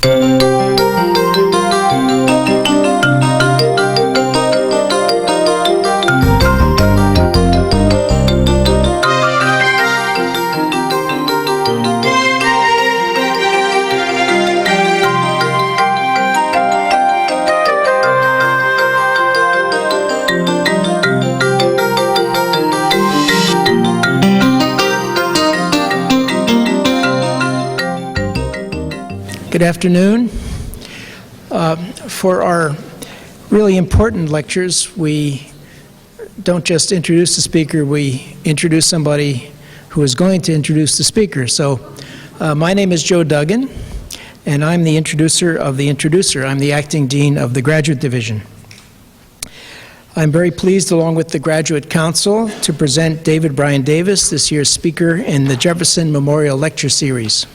Good afternoon. For our really important lectures, we don't just introduce the speaker, we introduce somebody who is going to introduce the speaker. So my name is Joe Duggan, and I'm the introducer of the introducer. I'm the acting dean of the graduate division. I'm very pleased, along with the Graduate Council, to present David Bryan Davis, this year's speaker in the Jefferson Memorial Lecture Series.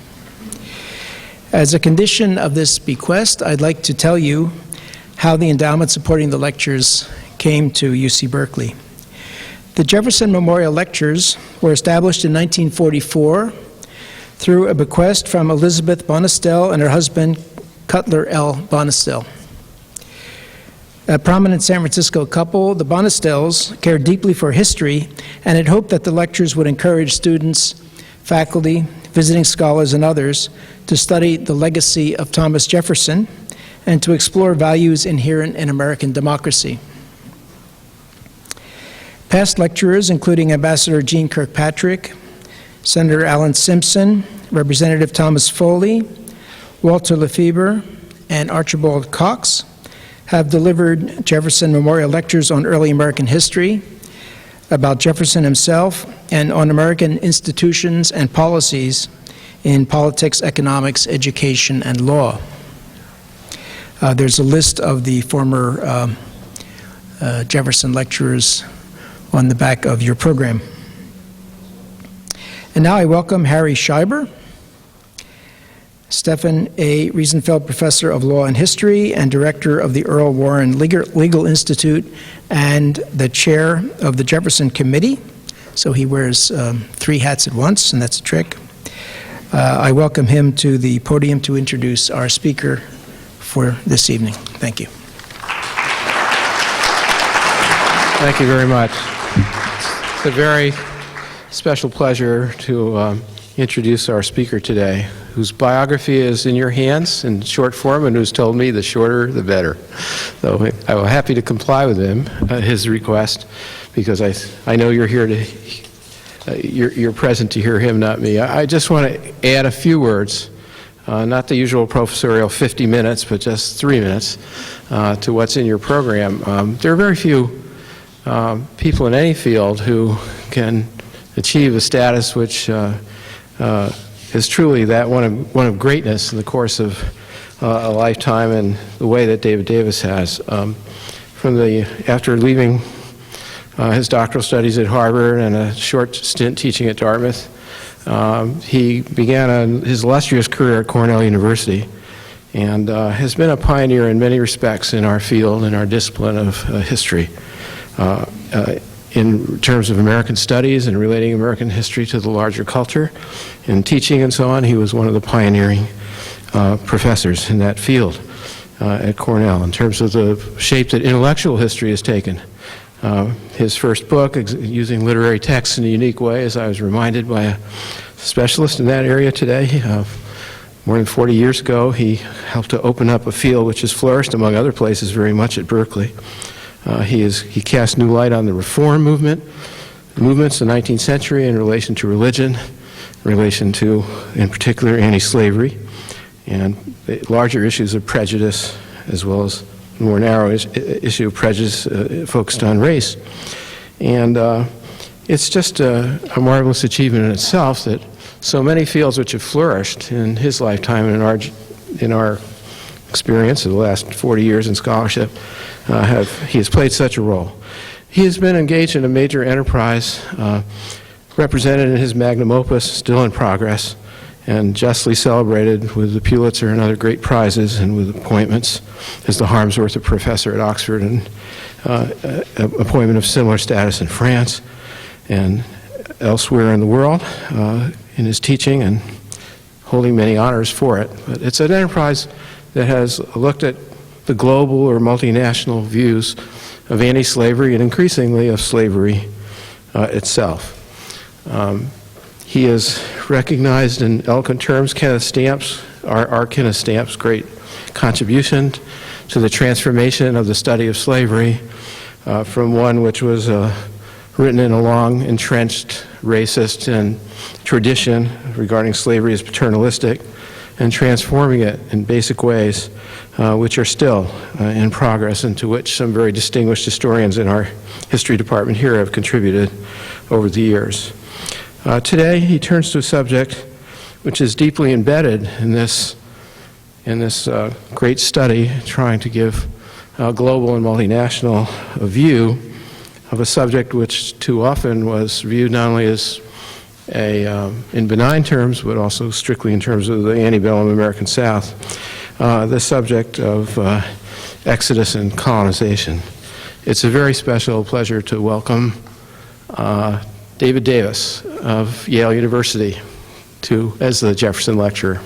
As a condition of this bequest, I'd like to tell you how the endowment supporting the lectures came to UC Berkeley. The Jefferson Memorial Lectures were established in 1944 through a bequest from Elizabeth Bonestell and her husband, Cutler L. Bonestell. A prominent San Francisco couple, the Bonestells cared deeply for history and had hoped that the lectures would encourage students, faculty, visiting scholars, and others to study the legacy of Thomas Jefferson and to explore values inherent in American democracy. Past lecturers, including Ambassador Jeane Kirkpatrick, Senator Alan Simpson, Representative Thomas Foley, Walter Lefebvre, and Archibald Cox, have delivered Jefferson Memorial Lectures on early American history, about Jefferson himself, and on American institutions and policies in politics, economics, education, and law. There's a list of the former Jefferson lecturers on the back of your program. And now I welcome Harry Scheiber, Stephen A. Riesenfeld Professor of Law and History and Director of the Earl Warren Legal Institute and the Chair of the Jefferson Committee. So he wears 3 hats at once, and that's a trick. I welcome him to the podium to introduce our speaker for this evening. Thank you. Thank you very much. It's a very special pleasure to introduce our speaker today, whose biography is in your hands in short form and who's told me the shorter the better. So I was happy to comply with him, his request, because I know you're here to you're present to hear him, not me. I just want to add a few words, not the usual professorial 50 minutes, but just 3 minutes to what's in your program. There are very few people in any field who can achieve a status which is truly that one of greatness in the course of a lifetime, and the way that David Davis has. After leaving his doctoral studies at Harvard and a short stint teaching at Dartmouth, he began his illustrious career at Cornell University, and has been a pioneer in many respects in our field, in our discipline of history. In terms of American studies and relating American history to the larger culture, in teaching and so on, he was one of the pioneering professors in that field at Cornell. In terms of the shape that intellectual history has taken, his first book, using literary texts in a unique way, as I was reminded by a specialist in that area today, more than 40 years ago, he helped to open up a field which has flourished, among other places, very much at Berkeley. He cast new light on the reform movements of the 19th century in relation to religion, in relation to, in particular, anti-slavery, and the larger issues of prejudice, as well as the more narrow issue of prejudice focused on race. And it's just a marvelous achievement in itself that so many fields which have flourished in his lifetime and in our experience of the last 40 years in scholarship, he has played such a role. He has been engaged in a major enterprise represented in his magnum opus, still in progress, and justly celebrated with the Pulitzer and other great prizes and with appointments as the Harmsworth Professor at Oxford, and appointment of similar status in France and elsewhere in the world in his teaching, and holding many honors for it. But it's an enterprise that has looked at the global or multinational views of anti-slavery and increasingly of slavery itself. He is recognized in eloquent terms. Kenneth Stamps, our Kenneth Stamps' great contribution to the transformation of the study of slavery from one which was written in a long, entrenched, racist and tradition regarding slavery as paternalistic, and transforming it in basic ways which are still in progress and to which some very distinguished historians in our history department here have contributed over the years. Today, he turns to a subject which is deeply embedded in this great study, trying to give a global and multinational view of a subject which too often was viewed not only as in benign terms, but also strictly in terms of the antebellum American South, the subject of exodus and colonization. It's a very special pleasure to welcome David Davis of Yale University as the Jefferson Lecturer.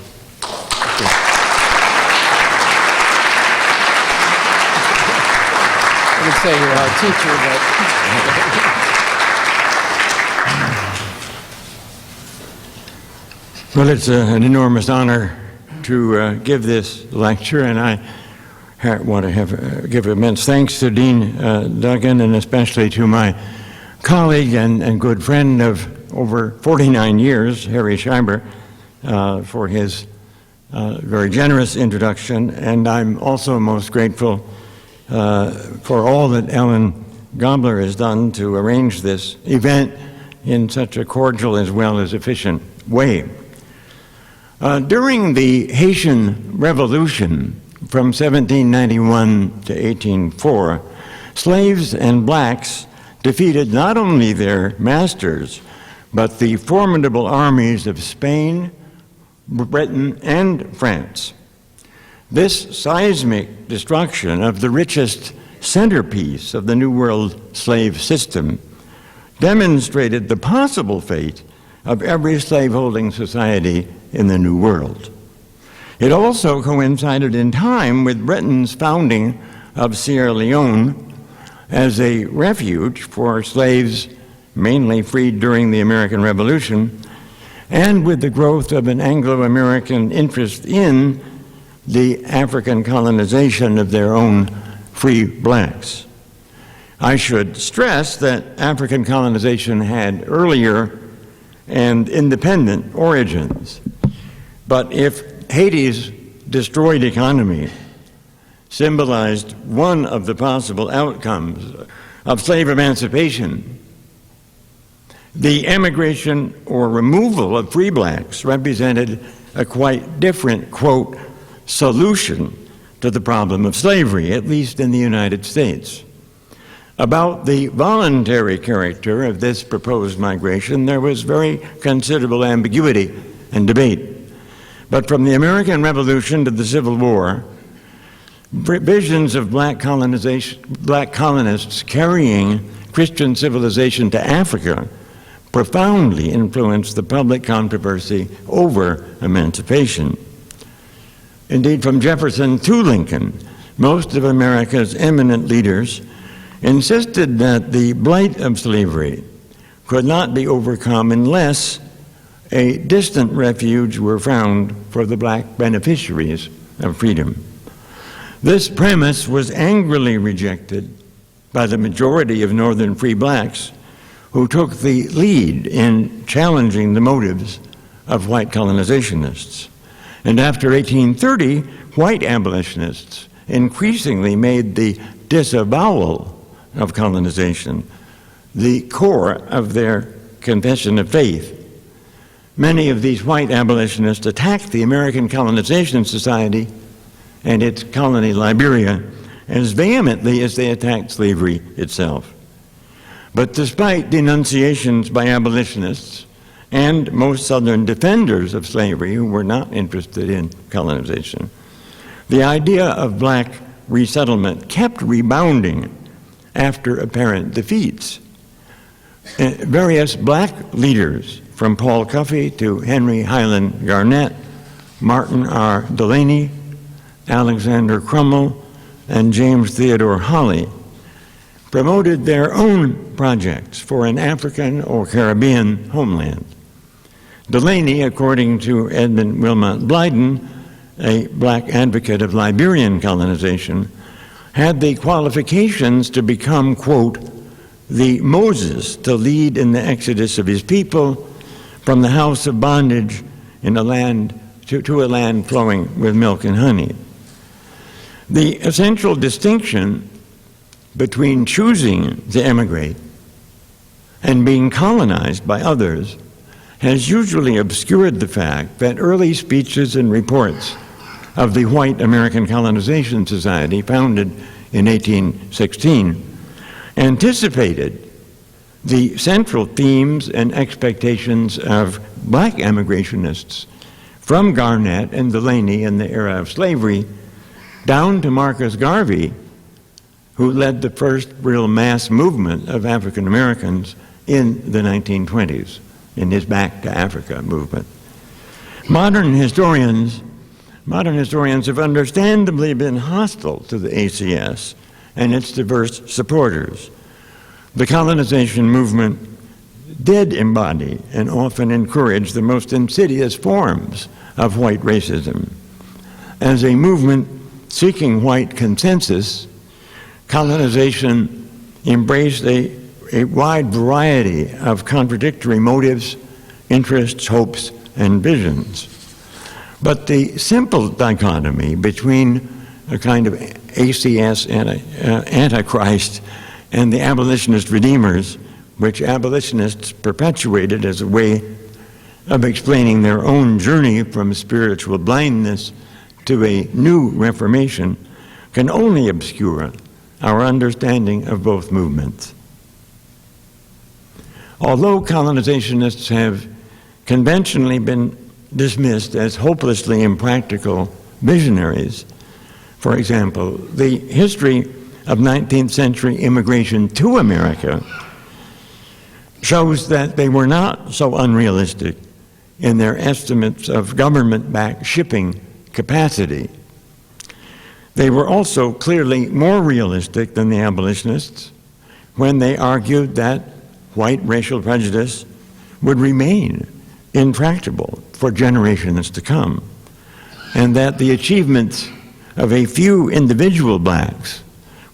I would say you're our teacher, but... Well, it's an enormous honor to give this lecture, and I want to give immense thanks to Dean Duggan, and especially to my colleague and good friend of over 49 years, Harry Scheiber, for his very generous introduction. And I'm also most grateful for all that Ellen Gobler has done to arrange this event in such a cordial as well as efficient way. During the Haitian Revolution from 1791 to 1804, slaves and blacks defeated not only their masters, but the formidable armies of Spain, Britain, and France. This seismic destruction of the richest centerpiece of the New World slave system demonstrated the possible fate of every slaveholding society in the New World. It also coincided in time with Britain's founding of Sierra Leone as a refuge for slaves mainly freed during the American Revolution, and with the growth of an Anglo-American interest in the African colonization of their own free blacks. I should stress that African colonization had earlier and independent origins, but if Haiti's destroyed economy symbolized one of the possible outcomes of slave emancipation, the emigration or removal of free blacks represented a quite different, quote, solution to the problem of slavery, at least in the United States. About the voluntary character of this proposed migration, there was very considerable ambiguity and debate. But from the American Revolution to the Civil War, visions of black colonists carrying Christian civilization to Africa profoundly influenced the public controversy over emancipation. Indeed, from Jefferson to Lincoln, most of America's eminent leaders insisted that the blight of slavery could not be overcome unless a distant refuge were found for the black beneficiaries of freedom. This premise was angrily rejected by the majority of Northern free blacks, who took the lead in challenging the motives of white colonizationists. And after 1830, white abolitionists increasingly made the disavowal of colonization the core of their confession of faith. Many of these white abolitionists attacked the American Colonization Society and its colony Liberia as vehemently as they attacked slavery itself. But despite denunciations by abolitionists and most Southern defenders of slavery who were not interested in colonization, the idea of black resettlement kept rebounding after apparent defeats. Various black leaders, from Paul Cuffey to Henry Highland Garnett, Martin R. Delaney, Alexander Crummell, and James Theodore Holly promoted their own projects for an African or Caribbean homeland. Delaney, according to Edmund Wilmot Blyden, a black advocate of Liberian colonization, had the qualifications to become, quote, the Moses to lead in the exodus of his people from the house of bondage in a land to a land flowing with milk and honey. The essential distinction between choosing to emigrate and being colonized by others has usually obscured the fact that early speeches and reports of the White American Colonization Society, founded in 1816, anticipated the central themes and expectations of black emigrationists from Garnett and Delaney in the era of slavery down to Marcus Garvey, who led the first real mass movement of African Americans in the 1920s, in his Back to Africa movement. Modern historians have understandably been hostile to the ACS and its diverse supporters. The colonization movement did embody and often encourage the most insidious forms of white racism. As a movement seeking white consensus, colonization embraced a wide variety of contradictory motives, interests, hopes, and visions. But the simple dichotomy between a kind of ACS antichrist and the abolitionist redeemers, which abolitionists perpetuated as a way of explaining their own journey from spiritual blindness to a new reformation, can only obscure our understanding of both movements. Although colonizationists have conventionally been dismissed as hopelessly impractical visionaries, for example, the history of 19th century immigration to America shows that they were not so unrealistic in their estimates of government-backed shipping capacity. They were also clearly more realistic than the abolitionists when they argued that white racial prejudice would remain intractable for generations to come, and that the achievements of a few individual blacks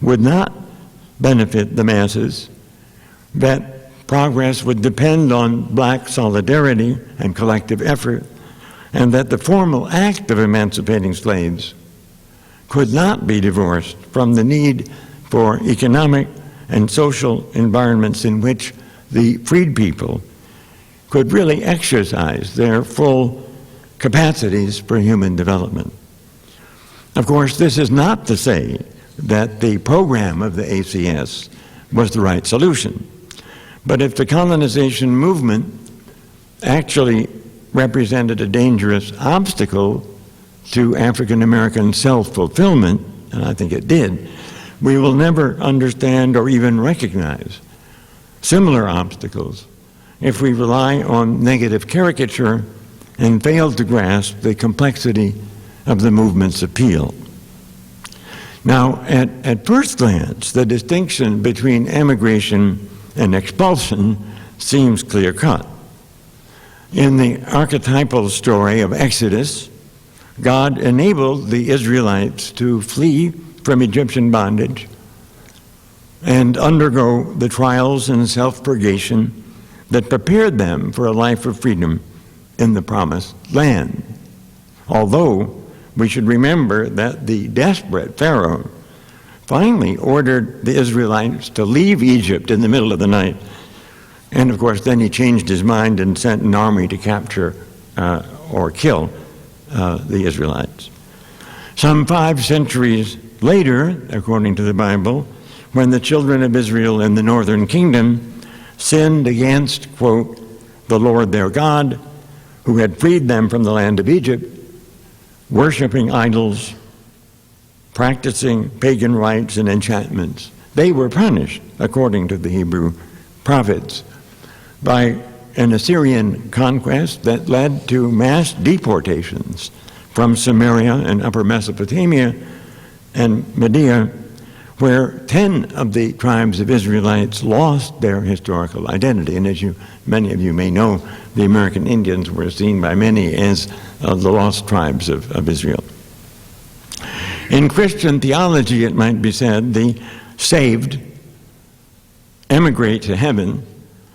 would not benefit the masses, that progress would depend on black solidarity and collective effort, and that the formal act of emancipating slaves could not be divorced from the need for economic and social environments in which the freed people could really exercise their full capacities for human development. Of course, this is not to say that the program of the ACS was the right solution. But if the colonization movement actually represented a dangerous obstacle to African American self-fulfillment, and I think it did, we will never understand or even recognize similar obstacles if we rely on negative caricature and fail to grasp the complexity of the movement's appeal. Now, at first glance, the distinction between emigration and expulsion seems clear-cut. In the archetypal story of Exodus, God enabled the Israelites to flee from Egyptian bondage and undergo the trials and self-purgation that prepared them for a life of freedom in the promised land. Although we should remember that the desperate Pharaoh finally ordered the Israelites to leave Egypt in the middle of the night. And of course, then he changed his mind and sent an army to capture or kill the Israelites. Some 5 centuries later, according to the Bible, when the children of Israel in the northern kingdom sinned against, quote, the Lord their God, who had freed them from the land of Egypt, worshiping idols, practicing pagan rites and enchantments, they were punished, according to the Hebrew prophets, by an Assyrian conquest that led to mass deportations from Samaria and Upper Mesopotamia and Media, where 10 of the tribes of Israelites lost their historical identity. And as many of you may know, the American Indians were seen by many as the lost tribes of Israel. In Christian theology, it might be said, the saved emigrate to heaven,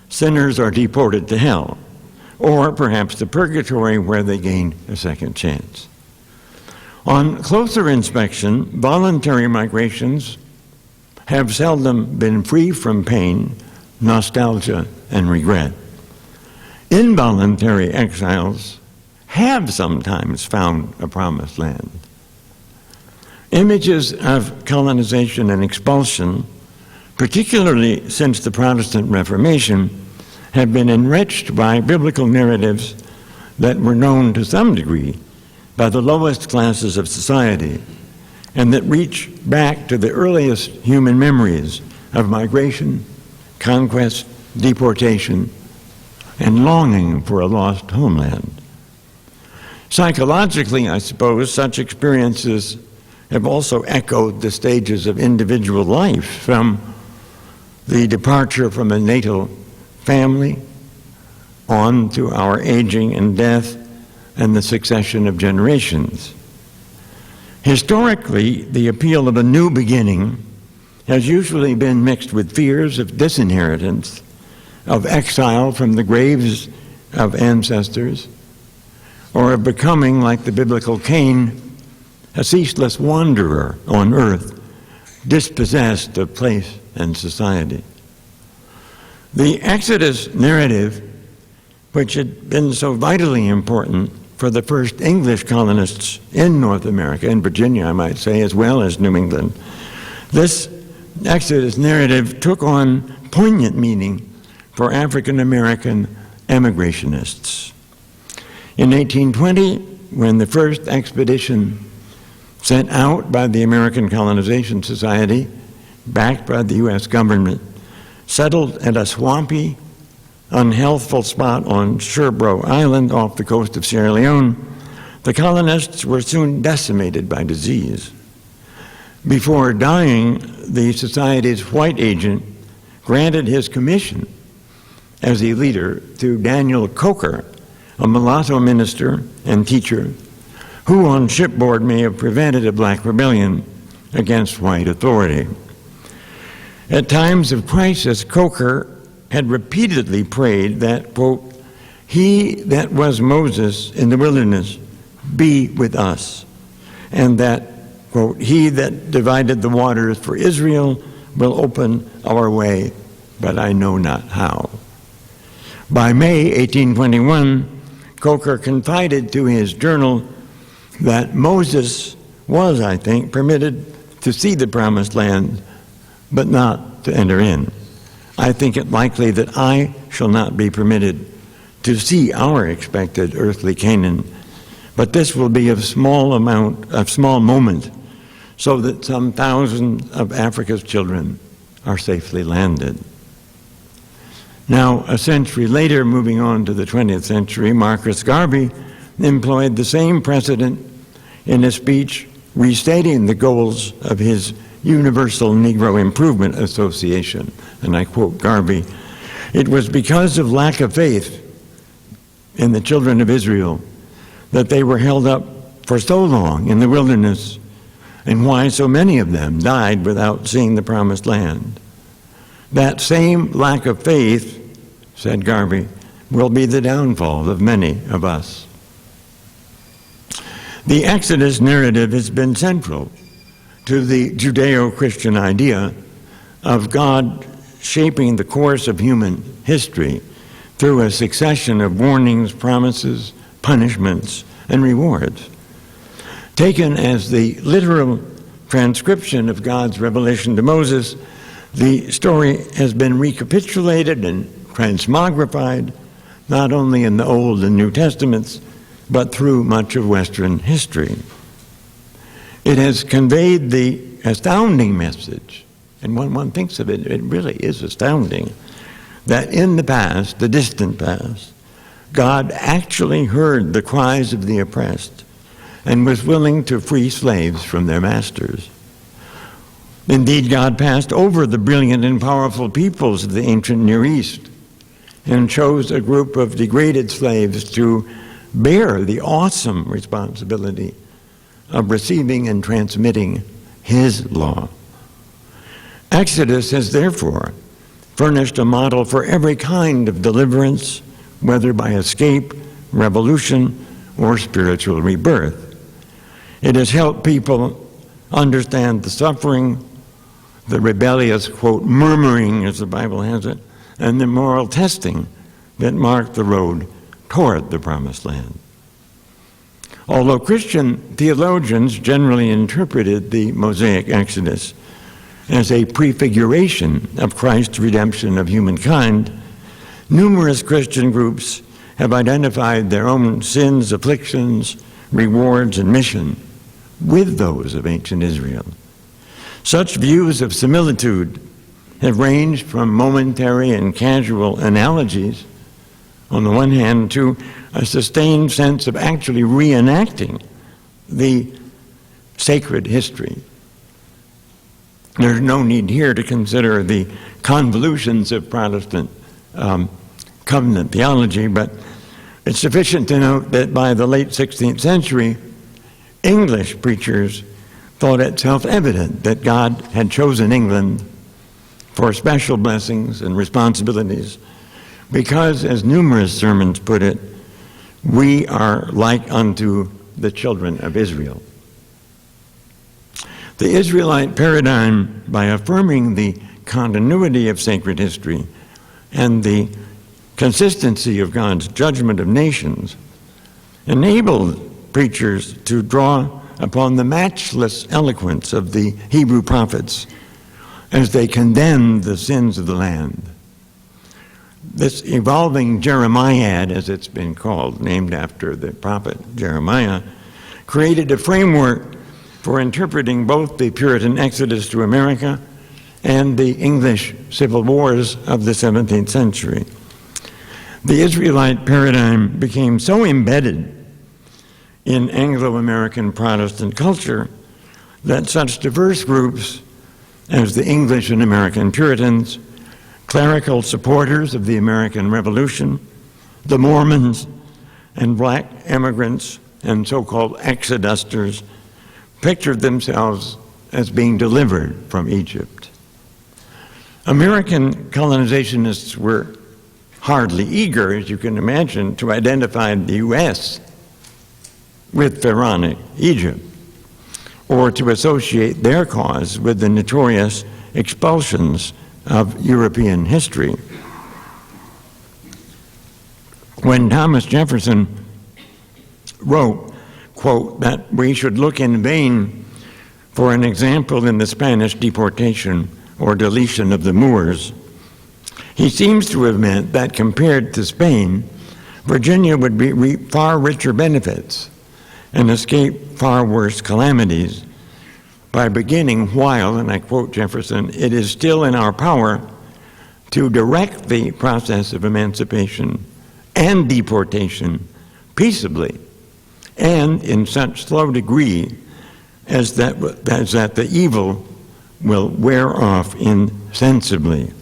sinners are deported to hell, or perhaps to purgatory, where they gain a second chance. On closer inspection, voluntary migrations have seldom been free from pain, nostalgia, and regret. Involuntary exiles have sometimes found a promised land. Images of colonization and expulsion, particularly since the Protestant Reformation, have been enriched by biblical narratives that were known to some degree by the lowest classes of society, and that reach back to the earliest human memories of migration, conquest, deportation, and longing for a lost homeland. Psychologically, I suppose, such experiences have also echoed the stages of individual life, from the departure from a natal family on to our aging and death and the succession of generations. Historically, the appeal of a new beginning has usually been mixed with fears of disinheritance, of exile from the graves of ancestors, or of becoming, like the biblical Cain, a ceaseless wanderer on earth, dispossessed of place and society. The Exodus narrative, which had been so vitally important for the first English colonists in North America, in Virginia, I might say, as well as New England, this Exodus narrative took on poignant meaning for African American emigrationists. In 1820, when the first expedition sent out by the American Colonization Society, backed by the U.S. government, settled at a swampy, unhealthful spot on Scheiber Island off the coast of Sierra Leone, the colonists were soon decimated by disease. Before dying, the Society's white agent granted his commission as a leader to Daniel Coker, a mulatto minister and teacher, who on shipboard may have prevented a black rebellion against white authority. At times of crisis, Coker had repeatedly prayed that, quote, "He that was Moses in the wilderness be with us," and that, quote, "He that divided the waters for Israel will open our way, but I know not how." By May 1821, Coker confided to his journal that Moses was, I think, permitted to see the promised land, but not to enter in. I think it likely that I shall not be permitted to see our expected earthly Canaan, but this will be of small moment, so that some thousands of Africa's children are safely landed. Now, a century later, moving on to the 20th century, Marcus Garvey employed the same precedent in a speech restating the goals of his Universal Negro Improvement Association. And I quote Garvey, "It was because of lack of faith in the children of Israel that they were held up for so long in the wilderness, and why so many of them died without seeing the promised land. That same lack of faith," said Garvey, "will be the downfall of many of us." The Exodus narrative has been central to the Judeo-Christian idea of God shaping the course of human history through a succession of warnings, promises, punishments, and rewards. Taken as the literal transcription of God's revelation to Moses, the story has been recapitulated and transmogrified, not only in the Old and New Testaments, but through much of Western history. It has conveyed the astounding message, and when one thinks of it, it really is astounding, that in the past, the distant past, God actually heard the cries of the oppressed, and was willing to free slaves from their masters. Indeed, God passed over the brilliant and powerful peoples of the ancient Near East and chose a group of degraded slaves to bear the awesome responsibility of receiving and transmitting His law. Exodus has therefore furnished a model for every kind of deliverance, whether by escape, revolution, or spiritual rebirth. It has helped people understand the suffering, the rebellious, quote, murmuring, as the Bible has it, and the moral testing that marked the road toward the Promised Land. Although Christian theologians generally interpreted the Mosaic Exodus as a prefiguration of Christ's redemption of humankind, numerous Christian groups have identified their own sins, afflictions, rewards, and mission with those of ancient Israel. Such views of similitude have ranged from momentary and casual analogies, on the one hand, to a sustained sense of actually reenacting the sacred history. There's no need here to consider the convolutions of Protestant covenant theology, but it's sufficient to note that by the late 16th century, English preachers thought it self-evident that God had chosen England for special blessings and responsibilities because, as numerous sermons put it, we are like unto the children of Israel. The Israelite paradigm, by affirming the continuity of sacred history and the consistency of God's judgment of nations, enabled preachers to draw upon the matchless eloquence of the Hebrew prophets as they condemned the sins of the land. This evolving Jeremiad, as it's been called, named after the prophet Jeremiah, created a framework for interpreting both the Puritan exodus to America and the English civil wars of the 17th century. The Israelite paradigm became so embedded in Anglo-American Protestant culture that such diverse groups as the English and American Puritans, clerical supporters of the American Revolution, the Mormons, and black immigrants and so-called exodusters pictured themselves as being delivered from Egypt. American colonizationists were hardly eager, as you can imagine, to identify the U.S. with Pharaonic Egypt, or to associate their cause with the notorious expulsions of European history. When Thomas Jefferson wrote, quote, that we should look in vain for an example in the Spanish deportation or deletion of the Moors, he seems to have meant that compared to Spain, Virginia would reap far richer benefits and escape far worse calamities by beginning while, and I quote Jefferson, it is still in our power to direct the process of emancipation and deportation peaceably and in such slow degree as that the evil will wear off insensibly.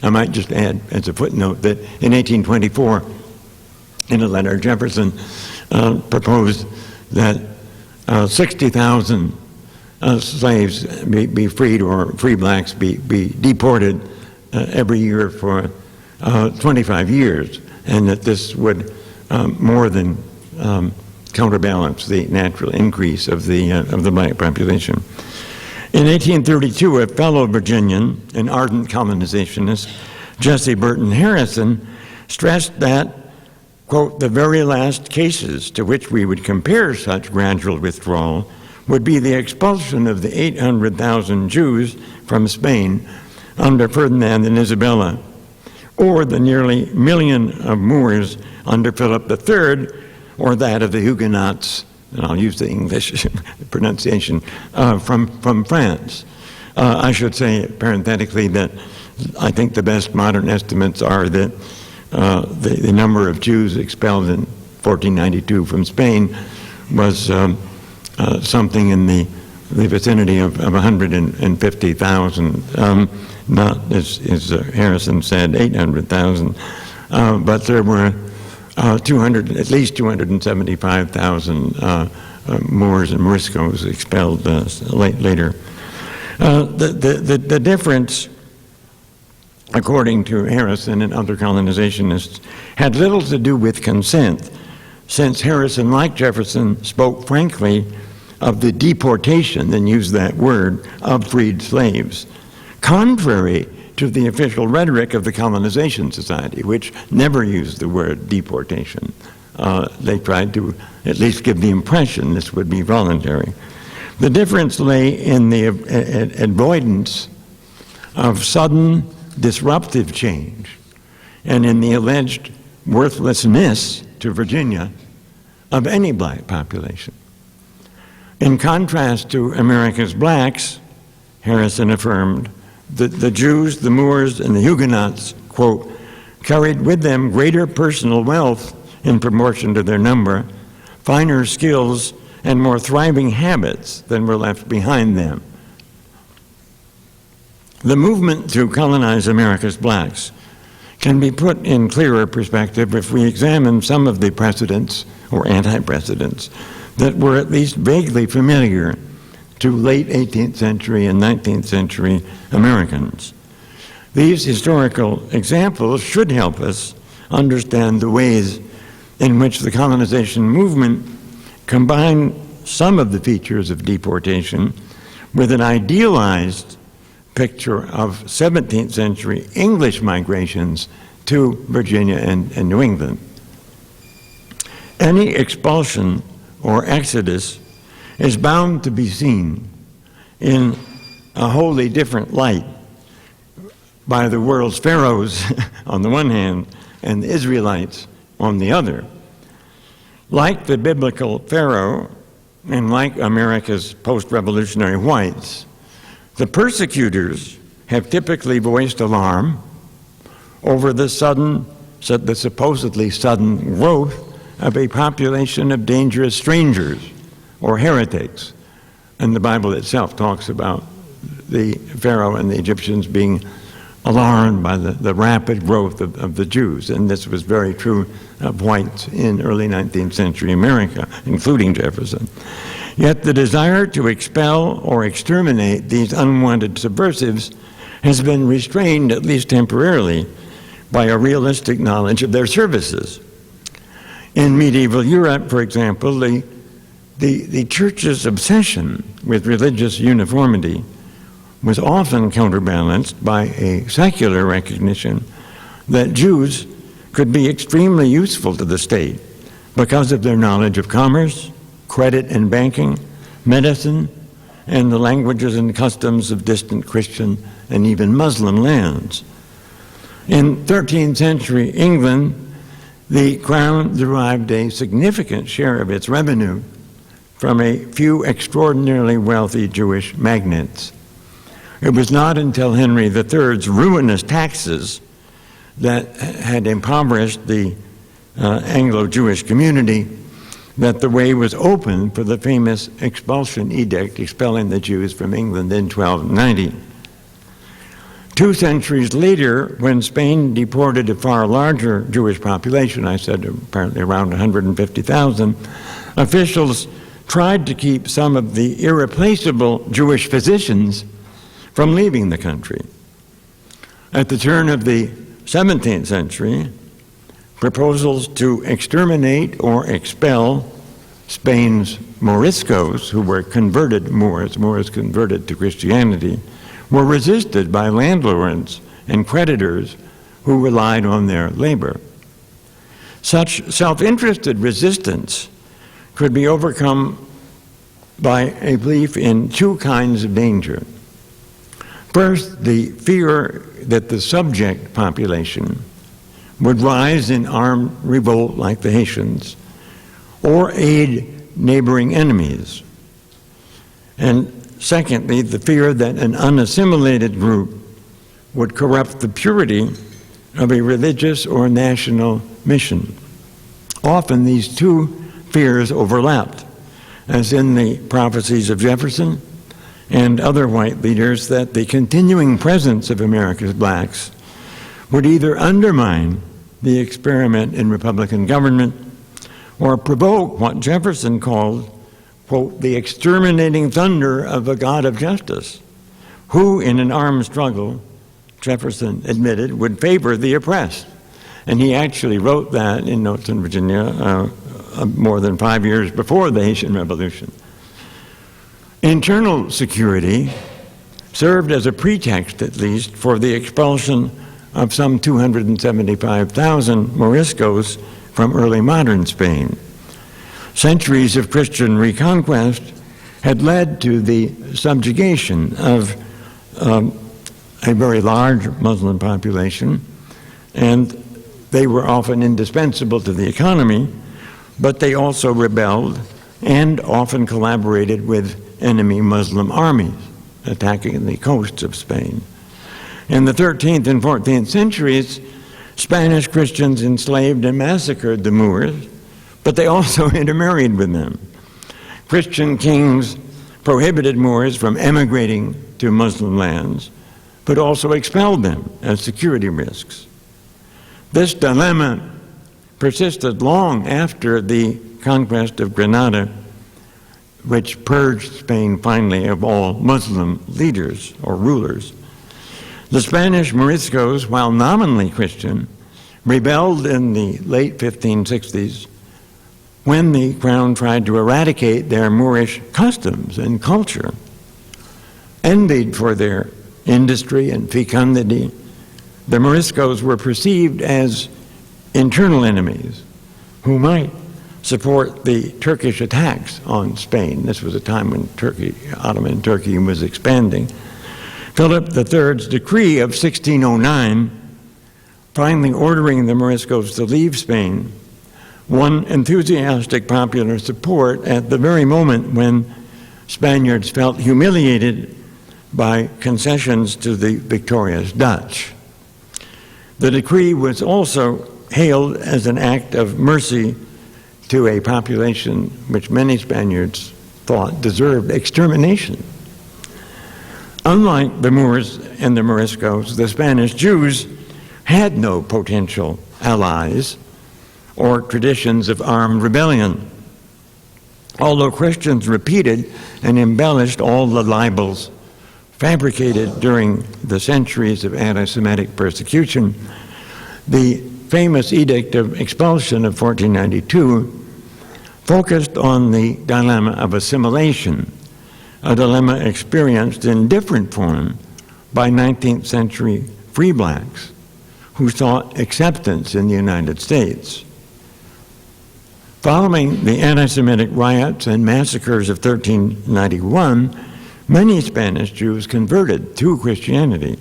I might just add as a footnote that in 1824, in a letter, Jefferson proposed that 60,000 slaves be freed, or free blacks be deported every year for 25 years, and that this would more than counterbalance the natural increase of the black population. In 1832, a fellow Virginian, an ardent colonizationist, Jesse Burton Harrison, stressed that, quote, the very last cases to which we would compare such gradual withdrawal would be the expulsion of the 800,000 Jews from Spain under Ferdinand and Isabella, or the nearly 1 million of Moors under Philip III, or that of the Huguenots, and I'll use the English pronunciation, from France. I should say parenthetically that I think the best modern estimates are that the number of Jews expelled in 1492 from Spain was something in the vicinity of 150,000, not, as Harrison said, 800,000, but there were at least 275,000 Moors and Moriscos expelled later. The difference, according to Harrison and other colonizationists, had little to do with consent, since Harrison, like Jefferson, spoke frankly of the deportation, and used that word, of freed slaves, contrary to the official rhetoric of the Colonization Society, which never used the word deportation. They tried to at least give the impression this would be voluntary. The difference lay in the avoidance of sudden disruptive change and in the alleged worthlessness to Virginia of any black population. In contrast to America's blacks, Harrison affirmed that the Jews, the Moors, and the Huguenots, quote, carried with them greater personal wealth in proportion to their number, finer skills, and more thriving habits than were left behind them. The movement to colonize America's blacks can be put in clearer perspective if we examine some of the precedents or anti-precedents that were at least vaguely familiar to late 18th century and 19th century Americans. These historical examples should help us understand the ways in which the colonization movement combined some of the features of deportation with an idealized picture of 17th century English migrations to Virginia and New England. Any expulsion or exodus is bound to be seen in a wholly different light by the world's pharaohs on the one hand and the Israelites on the other. Like the biblical Pharaoh and like America's post-revolutionary whites, the persecutors have typically voiced alarm over the supposedly sudden growth of a population of dangerous strangers or heretics. And the Bible itself talks about the Pharaoh and the Egyptians being alarmed by the rapid growth of the Jews. And this was very true of whites in early 19th century America, including Jefferson. Yet the desire to expel or exterminate these unwanted subversives has been restrained, at least temporarily, by a realistic knowledge of their services. In medieval Europe, for example, the church's obsession with religious uniformity was often counterbalanced by a secular recognition that Jews could be extremely useful to the state because of their knowledge of commerce, credit and banking, medicine, and the languages and customs of distant Christian and even Muslim lands. In 13th century England, the crown derived a significant share of its revenue from a few extraordinarily wealthy Jewish magnates. It was not until Henry III's ruinous taxes that had impoverished the Anglo-Jewish community that the way was open for the famous expulsion edict expelling the Jews from England in 1290. 2 centuries later, when Spain deported a far larger Jewish population, I said apparently around 150,000, officials tried to keep some of the irreplaceable Jewish physicians from leaving the country. At the turn of the 17th century, proposals to exterminate or expel Spain's Moriscos, who were converted Moors converted to Christianity, were resisted by landlords and creditors who relied on their labor. Such self-interested resistance could be overcome by a belief in 2 kinds of danger. First, the fear that the subject population would rise in armed revolt like the Haitians, or aid neighboring enemies. And secondly, the fear that an unassimilated group would corrupt the purity of a religious or national mission. Often these 2 fears overlapped, as in the prophecies of Jefferson and other white leaders, that the continuing presence of America's blacks would either undermine the experiment in Republican government or provoke what Jefferson called, quote, the exterminating thunder of a God of justice, who in an armed struggle, Jefferson admitted, would favor the oppressed. And he actually wrote that in Notes in Virginia more than 5 years before the Haitian Revolution. Internal security served as a pretext, at least, for the expulsion of some 275,000 Moriscos from early modern Spain. Centuries of Christian reconquest had led to the subjugation of a very large Muslim population, and they were often indispensable to the economy, but they also rebelled and often collaborated with enemy Muslim armies attacking the coasts of Spain. In the 13th and 14th centuries, Spanish Christians enslaved and massacred the Moors, but they also intermarried with them. Christian kings prohibited Moors from emigrating to Muslim lands, but also expelled them as security risks. This dilemma persisted long after the conquest of Granada, which purged Spain finally of all Muslim leaders or rulers. The Spanish Moriscos, while nominally Christian, rebelled in the late 1560s when the crown tried to eradicate their Moorish customs and culture. Envied for their industry and fecundity, the Moriscos were perceived as internal enemies who might support the Turkish attacks on Spain. This was a time when Ottoman Turkey was expanding. Philip III's decree of 1609, finally ordering the Moriscos to leave Spain, won enthusiastic popular support at the very moment when Spaniards felt humiliated by concessions to the victorious Dutch. The decree was also hailed as an act of mercy to a population which many Spaniards thought deserved extermination. Unlike the Moors and the Moriscos, the Spanish Jews had no potential allies or traditions of armed rebellion, although Christians repeated and embellished all the libels fabricated during the centuries of anti-Semitic persecution. The famous Edict of Expulsion of 1492 focused on the dilemma of assimilation, a dilemma experienced in different form by 19th century free blacks who sought acceptance in the United States. Following the anti-Semitic riots and massacres of 1391, many Spanish Jews converted to Christianity.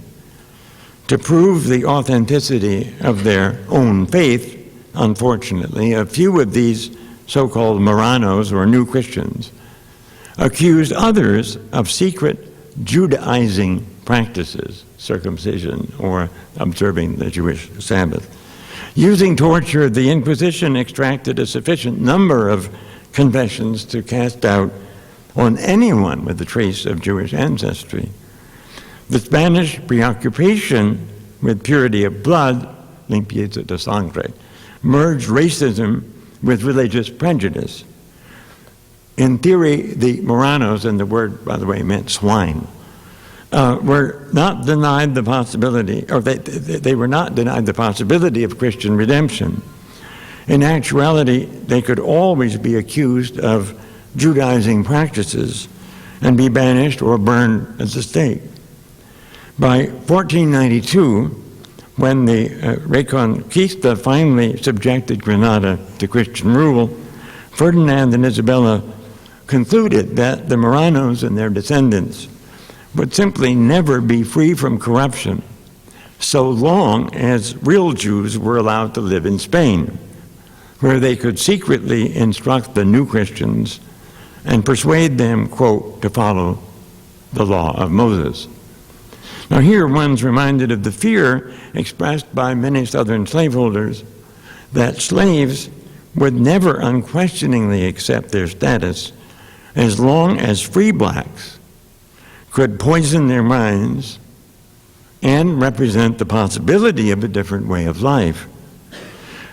To prove the authenticity of their own faith, unfortunately, a few of these so-called Marranos, or new Christians, accused others of secret Judaizing practices, circumcision or observing the Jewish Sabbath. Using torture, the Inquisition extracted a sufficient number of confessions to cast out on anyone with a trace of Jewish ancestry. The Spanish preoccupation with purity of blood, limpieza de sangre, merged racism with religious prejudice. In theory, the Marranos, and the word, by the way, meant swine, were not denied the possibility, or they were not denied the possibility of Christian redemption. In actuality, they could always be accused of Judaizing practices and be banished or burned as a stake. By 1492, when the Reconquista finally subjected Granada to Christian rule, Ferdinand and Isabella concluded that the Marranos and their descendants would simply never be free from corruption so long as real Jews were allowed to live in Spain, where they could secretly instruct the new Christians and persuade them, quote, to follow the law of Moses. Now here one's reminded of the fear expressed by many Southern slaveholders that slaves would never unquestioningly accept their status as long as free blacks could poison their minds and represent the possibility of a different way of life.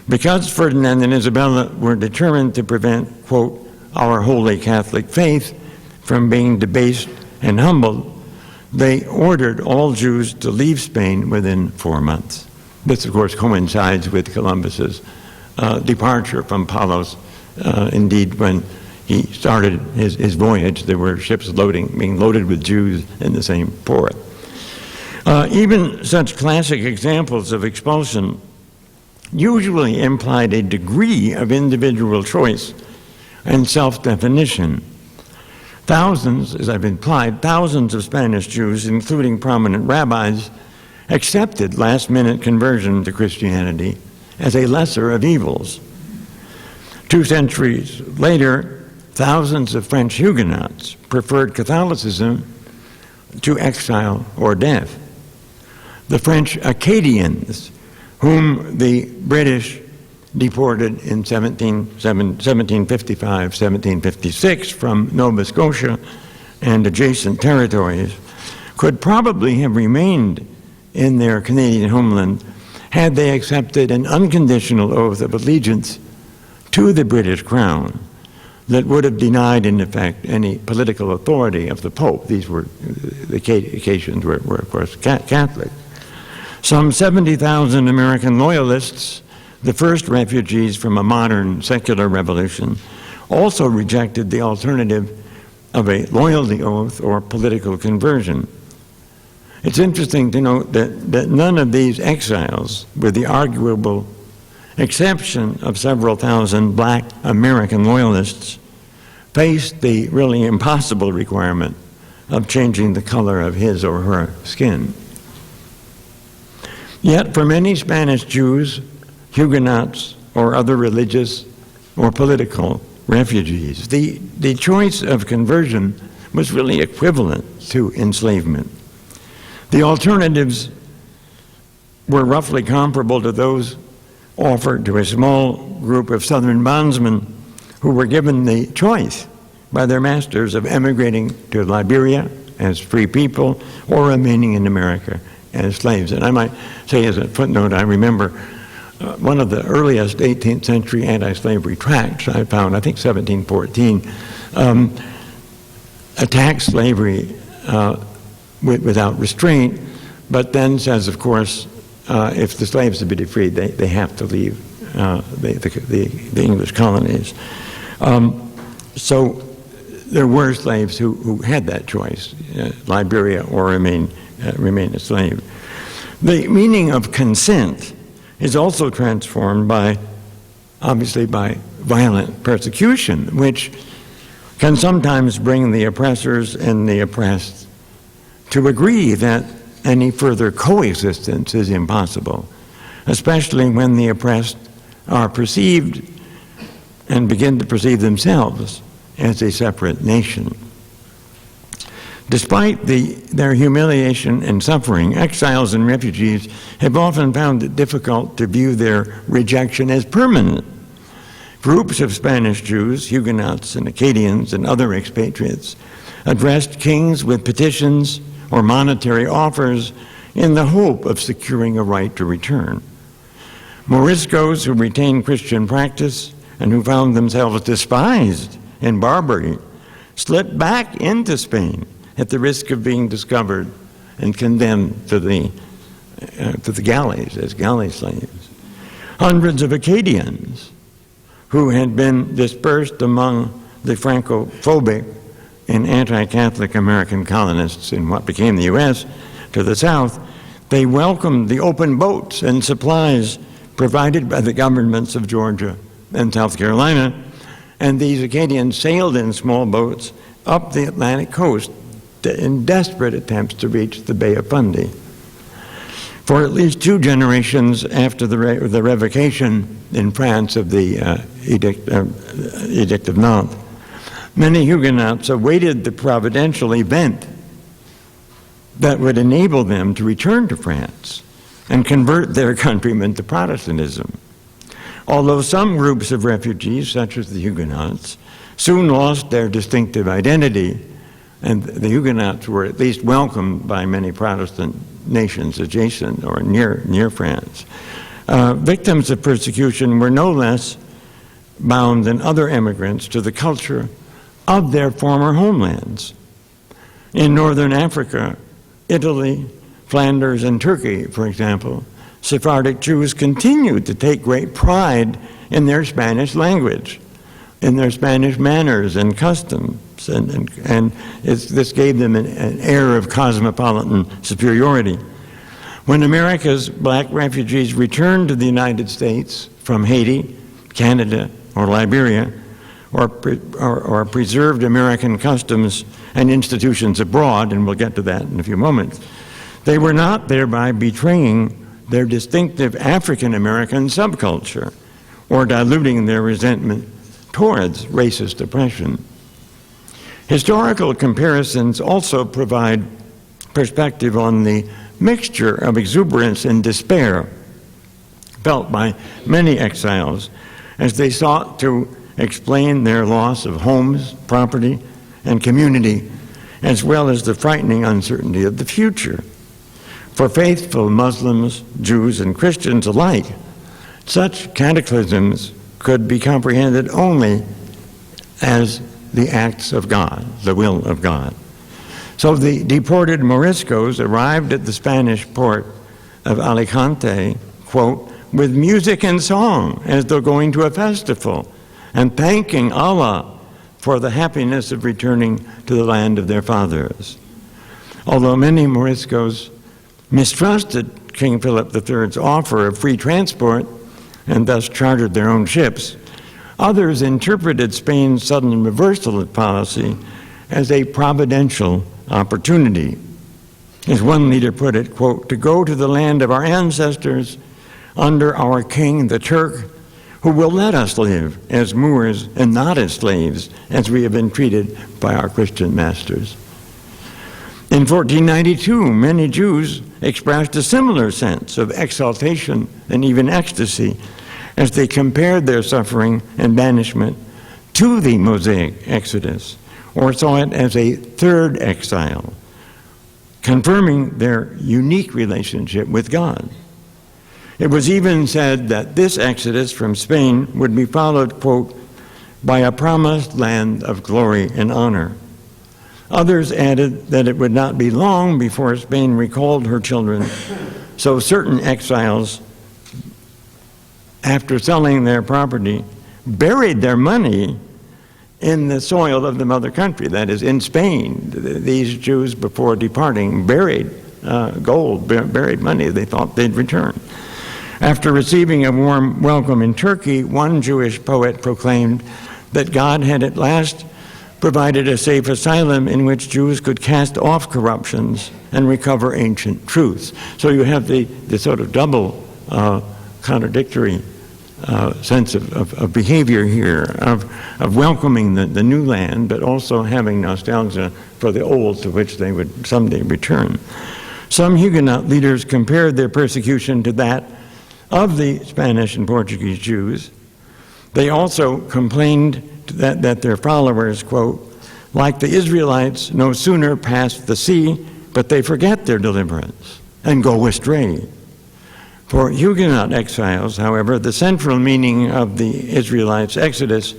Because Ferdinand and Isabella were determined to prevent, quote, our holy Catholic faith from being debased and humbled, they ordered all Jews to leave Spain within 4 months. This, of course, coincides with Columbus's departure from Palos. Indeed, when he started his voyage, there were ships being loaded with Jews in the same port. Even such classic examples of expulsion usually implied a degree of individual choice and self-definition. Thousands, as I've implied, thousands of Spanish Jews, including prominent rabbis, accepted last-minute conversion to Christianity as a lesser of evils. 2 centuries later, thousands of French Huguenots preferred Catholicism to exile or death. The French Acadians, whom the British deported in 1755, 1756 from Nova Scotia and adjacent territories, could probably have remained in their Canadian homeland had they accepted an unconditional oath of allegiance to the British Crown that would have denied, in effect, any political authority of the Pope. These were, the Acadians were of course, Catholic. Some 70,000 American loyalists, the first refugees from a modern secular revolution, also rejected the alternative of a loyalty oath or political conversion. It's interesting to note that none of these exiles, with the arguable exception of several thousand black American loyalists, faced the really impossible requirement of changing the color of his or her skin. Yet for many Spanish Jews, Huguenots, or other religious or political refugees, the choice of conversion was really equivalent to enslavement. The alternatives were roughly comparable to those offered to a small group of Southern bondsmen who were given the choice by their masters of emigrating to Liberia as free people or remaining in America as slaves. And I might say as a footnote, I remember one of the earliest 18th century anti-slavery tracts I found, I think 1714, attacks slavery without restraint, but then says, of course, if the slaves are to be freed, they have to leave the English colonies. So there were slaves who had that choice, Liberia or remain a slave. The meaning of consent is also transformed by, obviously, by violent persecution, which can sometimes bring the oppressors and the oppressed to agree that any further coexistence is impossible, especially when the oppressed are perceived and begin to perceive themselves as a separate nation. Despite their humiliation and suffering, exiles and refugees have often found it difficult to view their rejection as permanent. Groups of Spanish Jews, Huguenots and Acadians and other expatriates addressed kings with petitions or monetary offers in the hope of securing a right to return. Moriscos who retained Christian practice and who found themselves despised in Barbary slipped back into Spain at the risk of being discovered and condemned to the galleys as galley slaves. Hundreds of Acadians who had been dispersed among the Francophobic and anti-Catholic American colonists in what became the U.S. to the south, they welcomed the open boats and supplies provided by the governments of Georgia and South Carolina, and these Acadians sailed in small boats up the Atlantic coast in desperate attempts to reach the Bay of Fundy. For at least 2 generations after the revocation in France of the Edict of Nantes, many Huguenots awaited the providential event that would enable them to return to France and convert their countrymen to Protestantism. Although some groups of refugees, such as the Huguenots, soon lost their distinctive identity, and the Huguenots were at least welcomed by many Protestant nations adjacent or near France. Victims of persecution were no less bound than other immigrants to the culture of their former homelands. In northern Africa, Italy, Flanders, and Turkey, for example, Sephardic Jews continued to take great pride in their Spanish language, in their Spanish manners and customs, and this gave them an air of cosmopolitan superiority. When America's black refugees returned to the United States from Haiti, Canada, or Liberia, or preserved American customs and institutions abroad, and we'll get to that in a few moments, they were not thereby betraying their distinctive African American subculture or diluting their resentment towards racist oppression. Historical comparisons also provide perspective on the mixture of exuberance and despair felt by many exiles as they sought to explain their loss of homes, property, and community, as well as the frightening uncertainty of the future. For faithful Muslims, Jews, and Christians alike, such cataclysms could be comprehended only as the acts of God, the will of God. So the deported Moriscos arrived at the Spanish port of Alicante, quote, with music and song as though going to a festival, and thanking Allah for the happiness of returning to the land of their fathers. Although many Moriscos mistrusted King Philip III's offer of free transport and thus chartered their own ships, others interpreted Spain's sudden reversal of policy as a providential opportunity. As one leader put it, quote, to go to the land of our ancestors under our king, the Turk, who will let us live as Moors and not as slaves, as we have been treated by our Christian masters. In 1492, many Jews expressed a similar sense of exaltation and even ecstasy as they compared their suffering and banishment to the Mosaic Exodus, or saw it as a third exile, confirming their unique relationship with God. It was even said that this exodus from Spain would be followed, quote, by a promised land of glory and honor. Others added that it would not be long before Spain recalled her children, so certain exiles, after selling their property, buried their money in the soil of the mother country, that is, in Spain. These Jews, before departing, buried gold, buried money they thought they'd return. After receiving a warm welcome in Turkey, one Jewish poet proclaimed that God had at last provided a safe asylum in which Jews could cast off corruptions and recover ancient truths. So you have the sort of double contradictory sense of behavior here, of welcoming the new land, but also having nostalgia for the old to which they would someday return. Some Huguenot leaders compared their persecution to that of the Spanish and Portuguese Jews. They also complained that their followers, quote, like the Israelites, no sooner pass the sea, but they forget their deliverance and go astray. For Huguenot exiles, however, the central meaning of the Israelites' exodus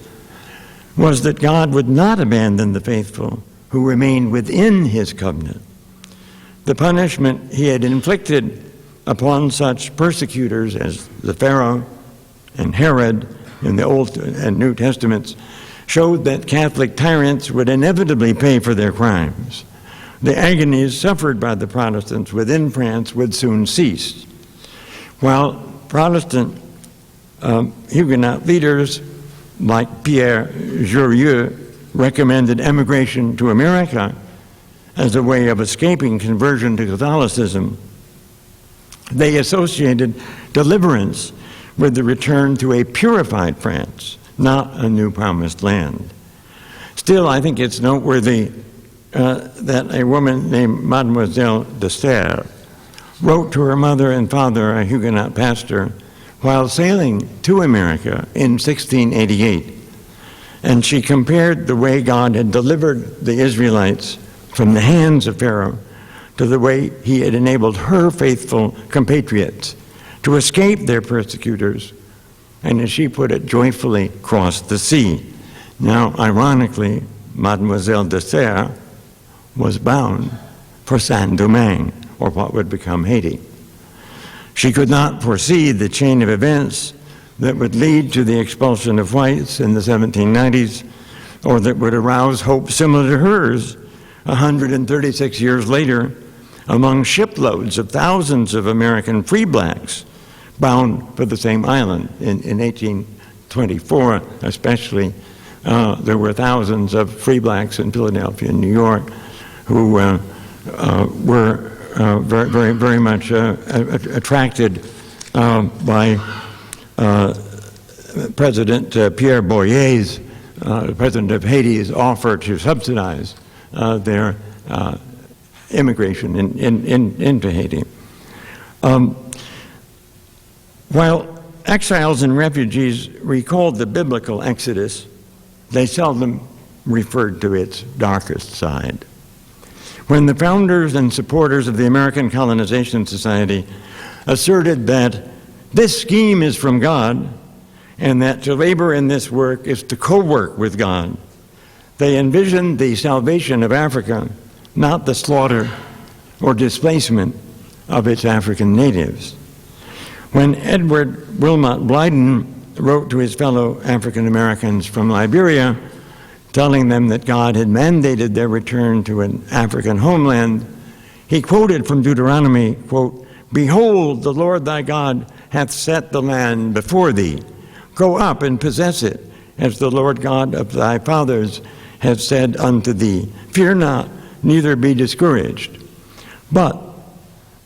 was that God would not abandon the faithful who remained within his covenant. The punishment he had inflicted upon such persecutors as the Pharaoh and Herod in the Old and New Testaments showed that Catholic tyrants would inevitably pay for their crimes. The agonies suffered by the Protestants within France would soon cease, while Protestant Huguenot leaders like Pierre Jurieu recommended emigration to America as a way of escaping conversion to Catholicism. They associated deliverance with the return to a purified France, not a new promised land. Still, I think it's noteworthy that a woman named Mademoiselle de Serres wrote to her mother and father, a Huguenot pastor, while sailing to America in 1688. And she compared the way God had delivered the Israelites from the hands of Pharaoh to the way he had enabled her faithful compatriots to escape their persecutors, and as she put it, joyfully cross the sea. Now, ironically, Mademoiselle de Serres was bound for Saint-Domingue, or what would become Haiti. She could not foresee the chain of events that would lead to the expulsion of whites in the 1790s, or that would arouse hope similar to hers 136 years later among shiploads of thousands of American free blacks bound for the same island. In 1824 especially, there were thousands of free blacks in Philadelphia and New York who were very much attracted by President Pierre Boyer's, President of Haiti's, offer to subsidize their immigration into Haiti. While exiles and refugees recalled the biblical Exodus, they seldom referred to its darkest side. When the founders and supporters of the American Colonization Society asserted that this scheme is from God and that to labor in this work is to co-work with God, they envisioned the salvation of Africa, not the slaughter or displacement of its African natives. When Edward Wilmot Blyden wrote to his fellow African Americans from Liberia, telling them that God had mandated their return to an African homeland, he quoted from Deuteronomy, quote, "Behold, the Lord thy God hath set the land before thee. Go up and possess it, as the Lord God of thy fathers hath said unto thee. Fear not, neither be discouraged." But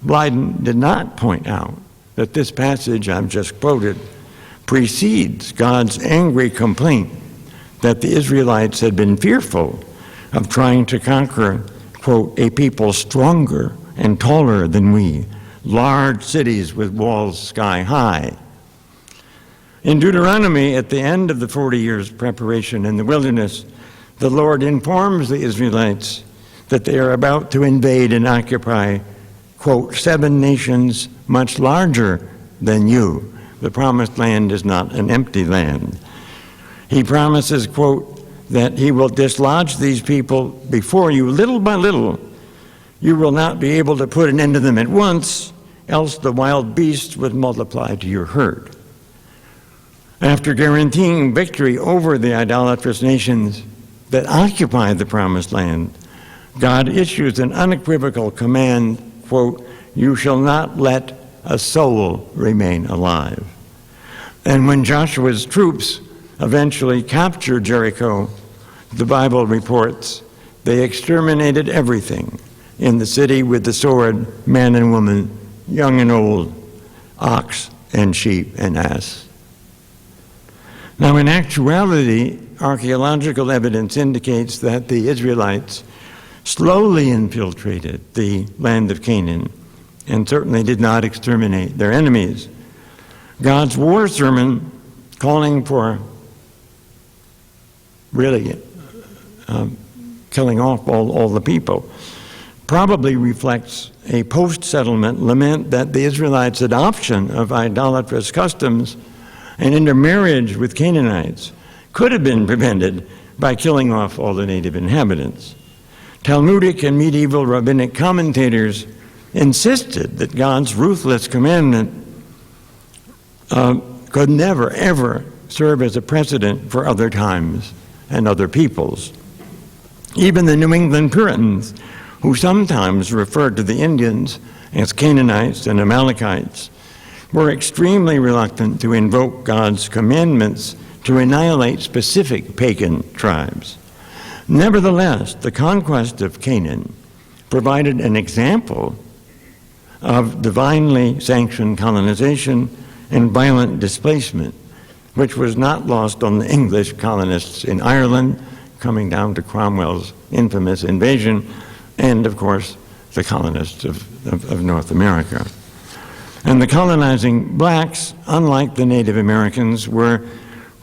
Blyden did not point out that this passage I've just quoted precedes God's angry complaint that the Israelites had been fearful of trying to conquer, quote, "a people stronger and taller than we, large cities with walls sky high." In Deuteronomy, at the end of the 40 years preparation in the wilderness, the Lord informs the Israelites that they are about to invade and occupy, quote, "7 nations much larger than you." The promised land is not an empty land. He promises, quote, that he will dislodge these people before you little by little. You will not be able to put an end to them at once, else the wild beasts would multiply to your herd. After guaranteeing victory over the idolatrous nations that occupy the promised land, God issues an unequivocal command, quote, "You shall not let a soul remain alive." And when Joshua's troops eventually captured Jericho, the Bible reports they exterminated everything in the city with the sword, man and woman, young and old, ox and sheep and ass. Now, in actuality, archaeological evidence indicates that the Israelites slowly infiltrated the land of Canaan and certainly did not exterminate their enemies. God's war sermon calling for really killing off all the people probably reflects a post-settlement lament that the Israelites' adoption of idolatrous customs and intermarriage with Canaanites could have been prevented by killing off all the native inhabitants. Talmudic and medieval rabbinic commentators insisted that God's ruthless commandment could never, ever serve as a precedent for other times and other peoples. Even the New England Puritans, who sometimes referred to the Indians as Canaanites and Amalekites, were extremely reluctant to invoke God's commandments to annihilate specific pagan tribes. Nevertheless, the conquest of Canaan provided an example of divinely sanctioned colonization and violent displacement, which was not lost on the English colonists in Ireland, coming down to Cromwell's infamous invasion, and of course, the colonists of North America. And the colonizing blacks, unlike the Native Americans, were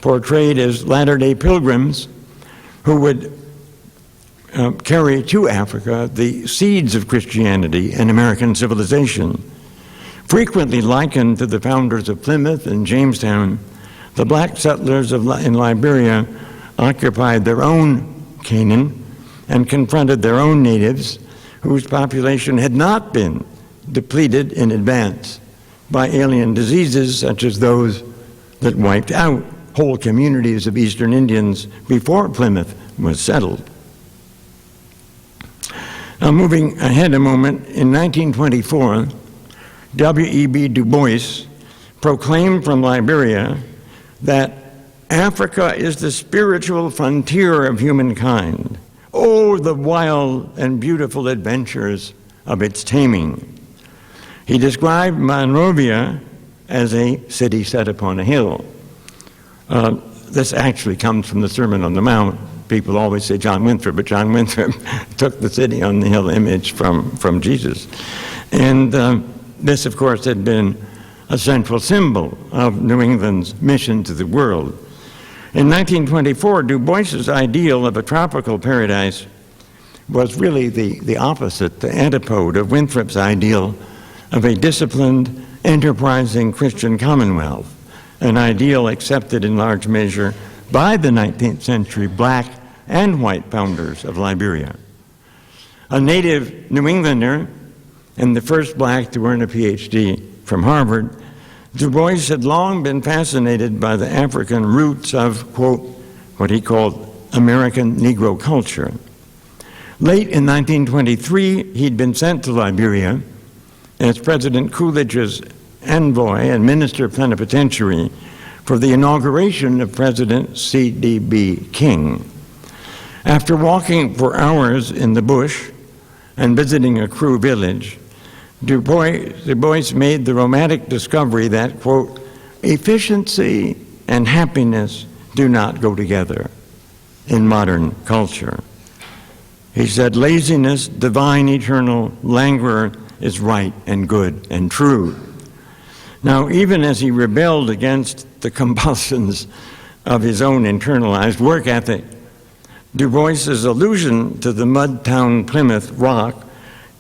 portrayed as Latter-day Pilgrims who would carry to Africa the seeds of Christianity and American civilization. Frequently likened to the founders of Plymouth and Jamestown, the black settlers in Liberia occupied their own Canaan and confronted their own natives whose population had not been depleted in advance by alien diseases such as those that wiped out whole communities of Eastern Indians before Plymouth was settled. Now, moving ahead a moment, in 1924, W.E.B. Du Bois proclaimed from Liberia that Africa is the spiritual frontier of humankind. Oh, the wild and beautiful adventures of its taming. He described Monrovia as a city set upon a hill. This actually comes from the Sermon on the Mount. People always say John Winthrop, but John Winthrop took the city on the hill image from Jesus. And this, of course, had been a central symbol of New England's mission to the world. In 1924, Du Bois's ideal of a tropical paradise was really the opposite, the antipode of Winthrop's ideal of a disciplined, enterprising Christian commonwealth, an ideal accepted in large measure by the 19th century black and white founders of Liberia. A native New Englander and the first black to earn a PhD from Harvard, Du Bois had long been fascinated by the African roots of, quote, what he called American Negro culture. Late in 1923, he'd been sent to Liberia as President Coolidge's envoy and minister plenipotentiary for the inauguration of President C.D.B. King. After walking for hours in the bush and visiting a Kru village, Du Bois made the romantic discovery that, quote, efficiency and happiness do not go together in modern culture. He said, laziness, divine, eternal, languor is right and good and true. Now, even as he rebelled against the compulsions of his own internalized work ethic, Du Bois's allusion to the mud town Plymouth Rock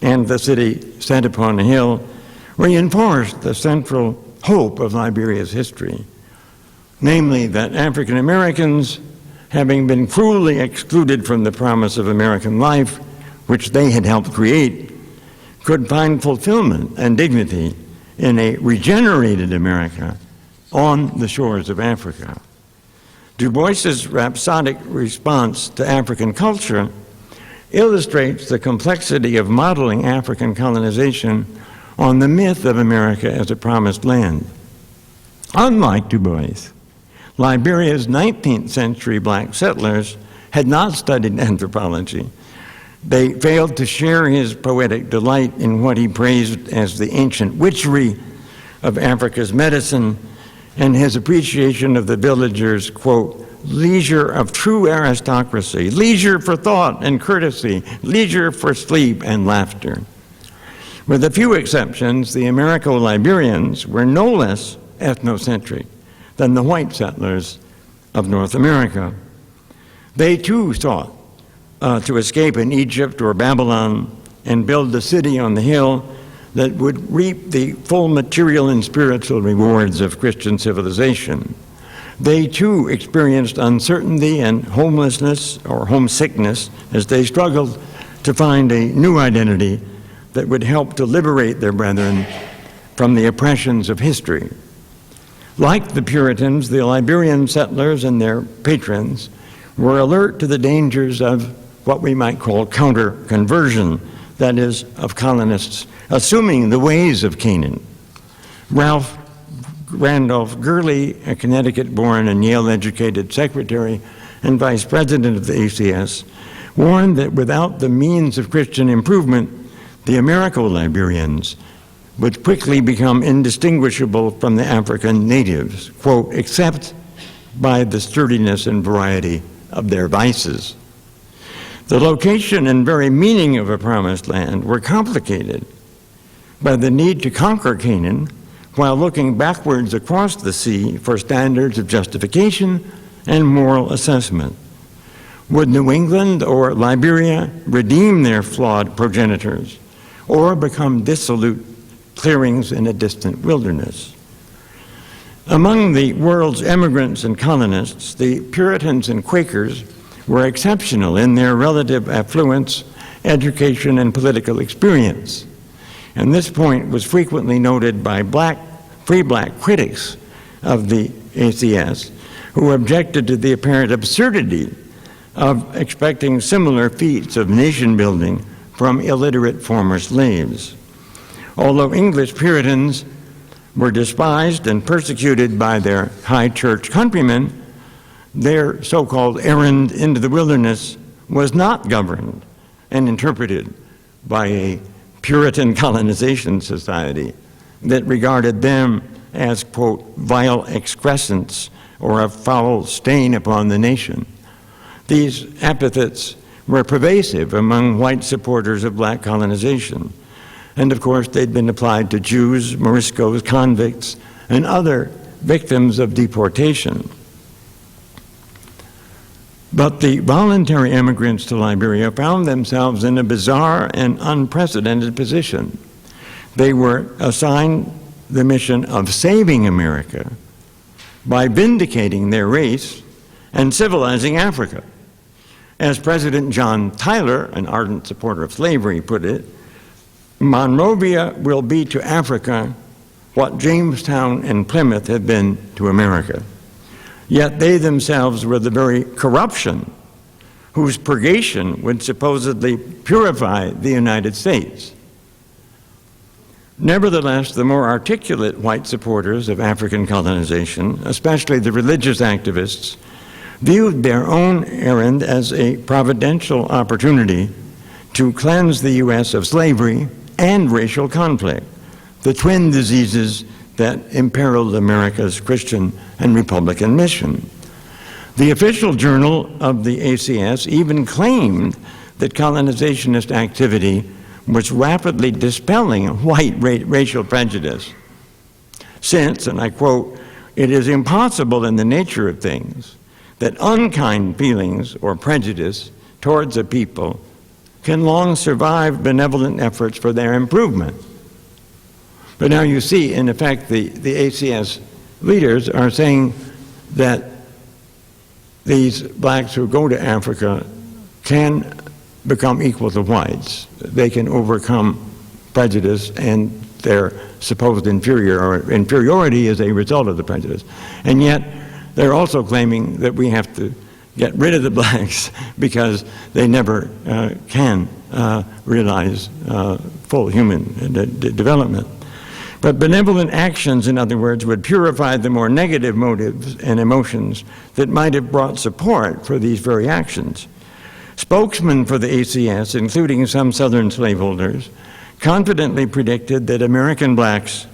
and the city set upon a hill reinforced the central hope of Liberia's history, namely that African Americans, having been cruelly excluded from the promise of American life, which they had helped create, could find fulfillment and dignity in a regenerated America on the shores of Africa. Du Bois's rhapsodic response to African culture illustrates the complexity of modeling African colonization on the myth of America as a promised land. Unlike Du Bois, Liberia's 19th century black settlers had not studied anthropology. They failed to share his poetic delight in what he praised as the ancient witchery of Africa's medicine and his appreciation of the villagers', quote, leisure of true aristocracy, leisure for thought and courtesy, leisure for sleep and laughter. With a few exceptions, the Americo-Liberians were no less ethnocentric than the white settlers of North America. They too sought to escape in Egypt or Babylon and build a city on the hill that would reap the full material and spiritual rewards of Christian civilization. They too experienced uncertainty and homelessness or homesickness as they struggled to find a new identity that would help to liberate their brethren from the oppressions of history. Like the Puritans, the Liberian settlers and their patrons were alert to the dangers of what we might call counter-conversion, that is, of colonists assuming the ways of Canaan. Ralph Randolph Gurley, a Connecticut-born and Yale-educated secretary and vice president of the ACS, warned that without the means of Christian improvement, the Americo-Liberians would quickly become indistinguishable from the African natives, quote, except by the sturdiness and variety of their vices. The location and very meaning of a promised land were complicated by the need to conquer Canaan while looking backwards across the sea for standards of justification and moral assessment. Would New England or Liberia redeem their flawed progenitors, or become dissolute clearings in a distant wilderness? Among the world's immigrants and colonists, the Puritans and Quakers were exceptional in their relative affluence, education, and political experience. And this point was frequently noted by free black critics of the ACS, who objected to the apparent absurdity of expecting similar feats of nation building from illiterate former slaves. Although English Puritans were despised and persecuted by their high church countrymen, their so-called errand into the wilderness was not governed and interpreted by a Puritan colonization society that regarded them as, quote, vile excrescents or a foul stain upon the nation. These epithets were pervasive among white supporters of black colonization. And of course, they'd been applied to Jews, Moriscos, convicts, and other victims of deportation. But the voluntary immigrants to Liberia found themselves in a bizarre and unprecedented position. They were assigned the mission of saving America by vindicating their race and civilizing Africa. As President John Tyler, an ardent supporter of slavery, put it, Monrovia will be to Africa what Jamestown and Plymouth have been to America. Yet they themselves were the very corruption whose purgation would supposedly purify the United States. Nevertheless, the more articulate white supporters of African colonization, especially the religious activists, viewed their own errand as a providential opportunity to cleanse the U.S. of slavery and racial conflict, the twin diseases that imperiled America's Christian and Republican mission. The official journal of the ACS even claimed that colonizationist activity was rapidly dispelling white racial prejudice, since, and I quote, "it is impossible in the nature of things that unkind feelings or prejudice towards a people can long survive benevolent efforts for their improvement." But now you see, in effect, the ACS leaders are saying that these blacks who go to Africa can become equal to whites. They can overcome prejudice and their supposed inferiority as a result of the prejudice. And yet, they're also claiming that we have to get rid of the blacks because they never can realize full human development. But benevolent actions, in other words, would purify the more negative motives and emotions that might have brought support for these very actions. Spokesmen for the ACS, including some Southern slaveholders, confidently predicted that American blacks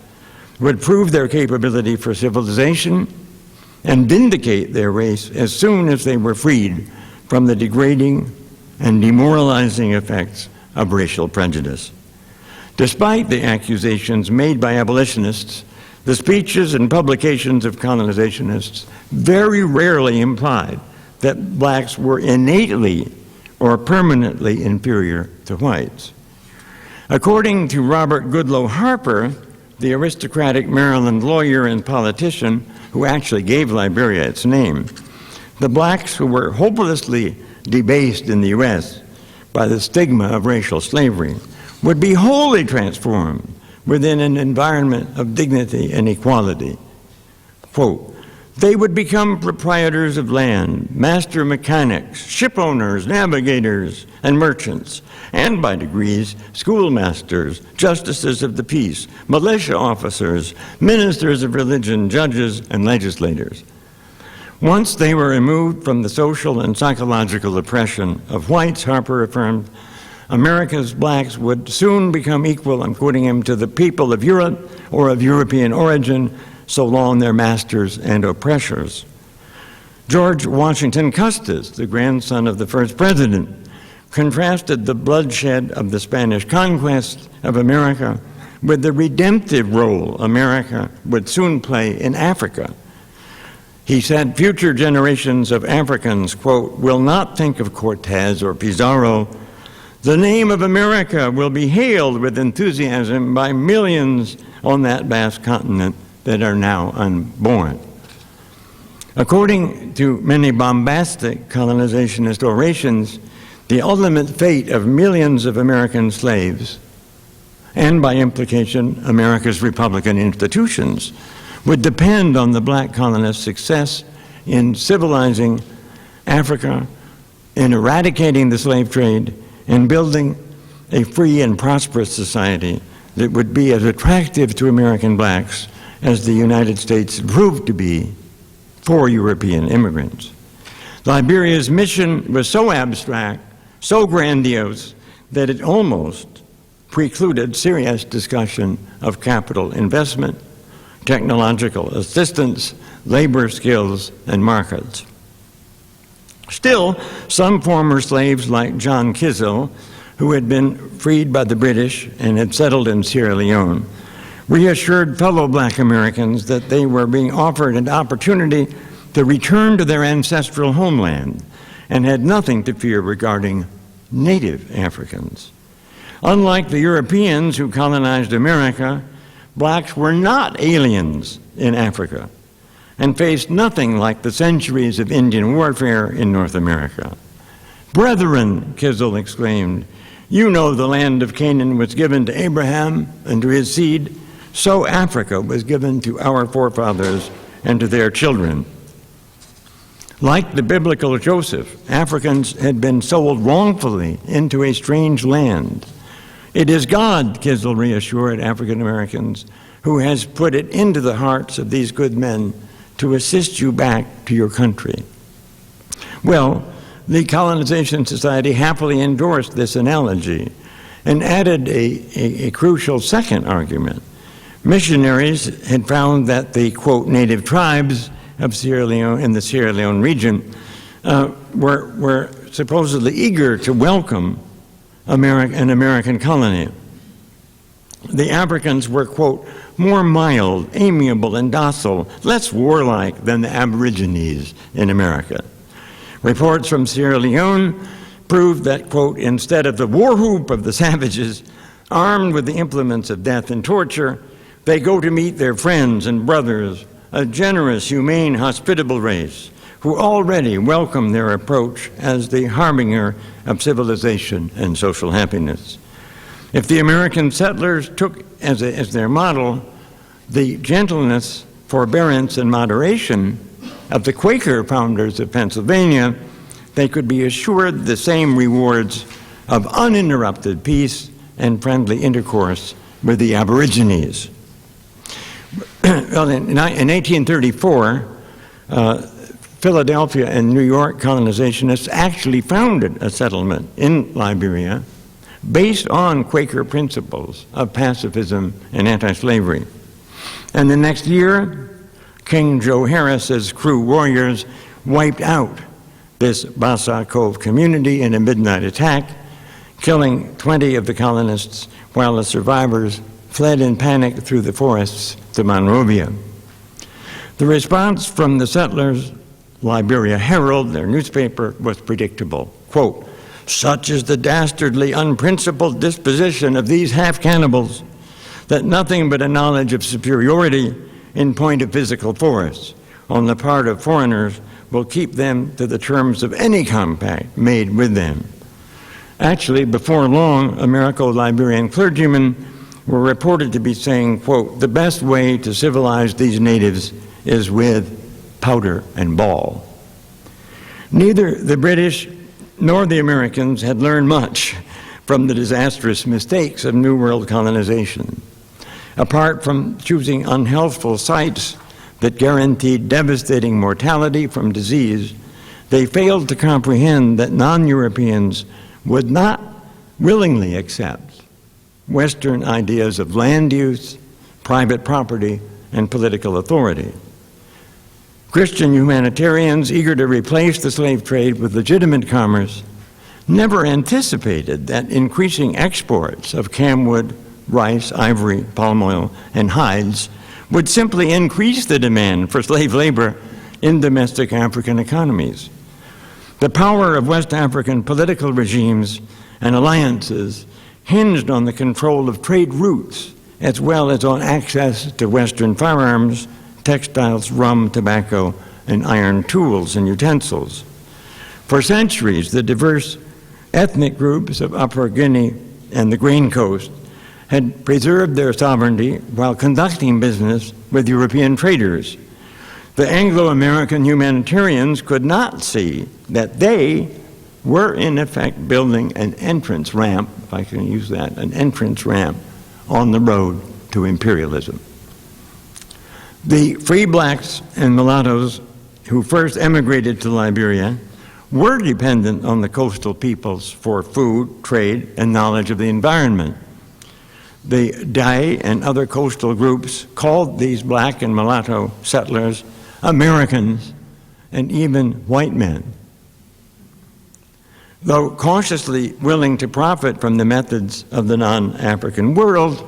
would prove their capability for civilization and vindicate their race as soon as they were freed from the degrading and demoralizing effects of racial prejudice. Despite the accusations made by abolitionists, the speeches and publications of colonizationists very rarely implied that blacks were innately or permanently inferior to whites. According to Robert Goodloe Harper, the aristocratic Maryland lawyer and politician who actually gave Liberia its name, the blacks who were hopelessly debased in the U.S. by the stigma of racial slavery would be wholly transformed within an environment of dignity and equality. Quote, "They would become proprietors of land, master mechanics, ship owners, navigators, and merchants, and by degrees, schoolmasters, justices of the peace, militia officers, ministers of religion, judges, and legislators. Once they were removed from the social and psychological oppression of whites," Harper affirmed, "America's blacks would soon become equal," I'm quoting him, "to the people of Europe or of European origin, so long their masters and oppressors." George Washington Custis, the grandson of the first president, contrasted the bloodshed of the Spanish conquest of America with the redemptive role America would soon play in Africa. He said future generations of Africans, quote, will not think of Cortez or Pizarro. The name of America will be hailed with enthusiasm by millions on that vast continent that are now unborn. According to many bombastic colonizationist orations, the ultimate fate of millions of American slaves, and by implication, America's Republican institutions, would depend on the black colonists' success in civilizing Africa, in eradicating the slave trade, and building a free and prosperous society that would be as attractive to American blacks as the United States proved to be for European immigrants. Liberia's mission was so abstract, so grandiose, that it almost precluded serious discussion of capital investment, technological assistance, labor skills, and markets. Still, some former slaves like John Kissel, who had been freed by the British and had settled in Sierra Leone, reassured fellow black Americans that they were being offered an opportunity to return to their ancestral homeland and had nothing to fear regarding native Africans. Unlike the Europeans who colonized America, blacks were not aliens in Africa and faced nothing like the centuries of Indian warfare in North America. Brethren, Kissel exclaimed, you know the land of Canaan was given to Abraham and to his seed, so Africa was given to our forefathers and to their children. Like the biblical Joseph, Africans had been sold wrongfully into a strange land. It is God, Kissel reassured African Americans, who has put it into the hearts of these good men to assist you back to your country. Well, the Colonization Society happily endorsed this analogy and added a crucial second argument. Missionaries had found that the, quote, native tribes of Sierra Leone in the Sierra Leone region were supposedly eager to welcome an American colony. The Africans were, quote, more mild, amiable, and docile, less warlike than the Aborigines in America. Reports from Sierra Leone proved that, quote, instead of the war whoop of the savages, armed with the implements of death and torture, they go to meet their friends and brothers, a generous, humane, hospitable race, who already welcome their approach as the harbinger of civilization and social happiness. If the American settlers took as their model the gentleness, forbearance, and moderation of the Quaker founders of Pennsylvania, they could be assured the same rewards of uninterrupted peace and friendly intercourse with the Aborigines. Well, in 1834, Philadelphia and New York colonizationists actually founded a settlement in Liberia based on Quaker principles of pacifism and anti-slavery. And the next year, King Joe Harris's crew warriors wiped out this Bassa Cove community in a midnight attack, killing 20 of the colonists while the survivors fled in panic through the forests to Monrovia. The response from the settlers, Liberia Herald, their newspaper, was predictable. Quote, such is the dastardly, unprincipled disposition of these half-cannibals that nothing but a knowledge of superiority in point of physical force on the part of foreigners will keep them to the terms of any compact made with them. Actually, before long, Americo-Liberian clergymen were reported to be saying, quote, the best way to civilize these natives is with powder and ball. Neither the British nor the Americans had learned much from the disastrous mistakes of New World colonization. Apart from choosing unhealthful sites that guaranteed devastating mortality from disease, they failed to comprehend that non-Europeans would not willingly accept Western ideas of land use, private property, and political authority. Christian humanitarians eager to replace the slave trade with legitimate commerce never anticipated that increasing exports of camwood, rice, ivory, palm oil, and hides, would simply increase the demand for slave labor in domestic African economies. The power of West African political regimes and alliances hinged on the control of trade routes, as well as on access to Western firearms, textiles, rum, tobacco, and iron tools and utensils. For centuries, the diverse ethnic groups of Upper Guinea and the Grain Coast had preserved their sovereignty while conducting business with European traders. The Anglo-American humanitarians could not see that they were in effect building an entrance ramp, if I can use that, an entrance ramp on the road to imperialism. The free blacks and mulattoes who first emigrated to Liberia were dependent on the coastal peoples for food, trade, and knowledge of the environment. The Dai and other coastal groups called these black and mulatto settlers Americans and even white men. Though cautiously willing to profit from the methods of the non-African world,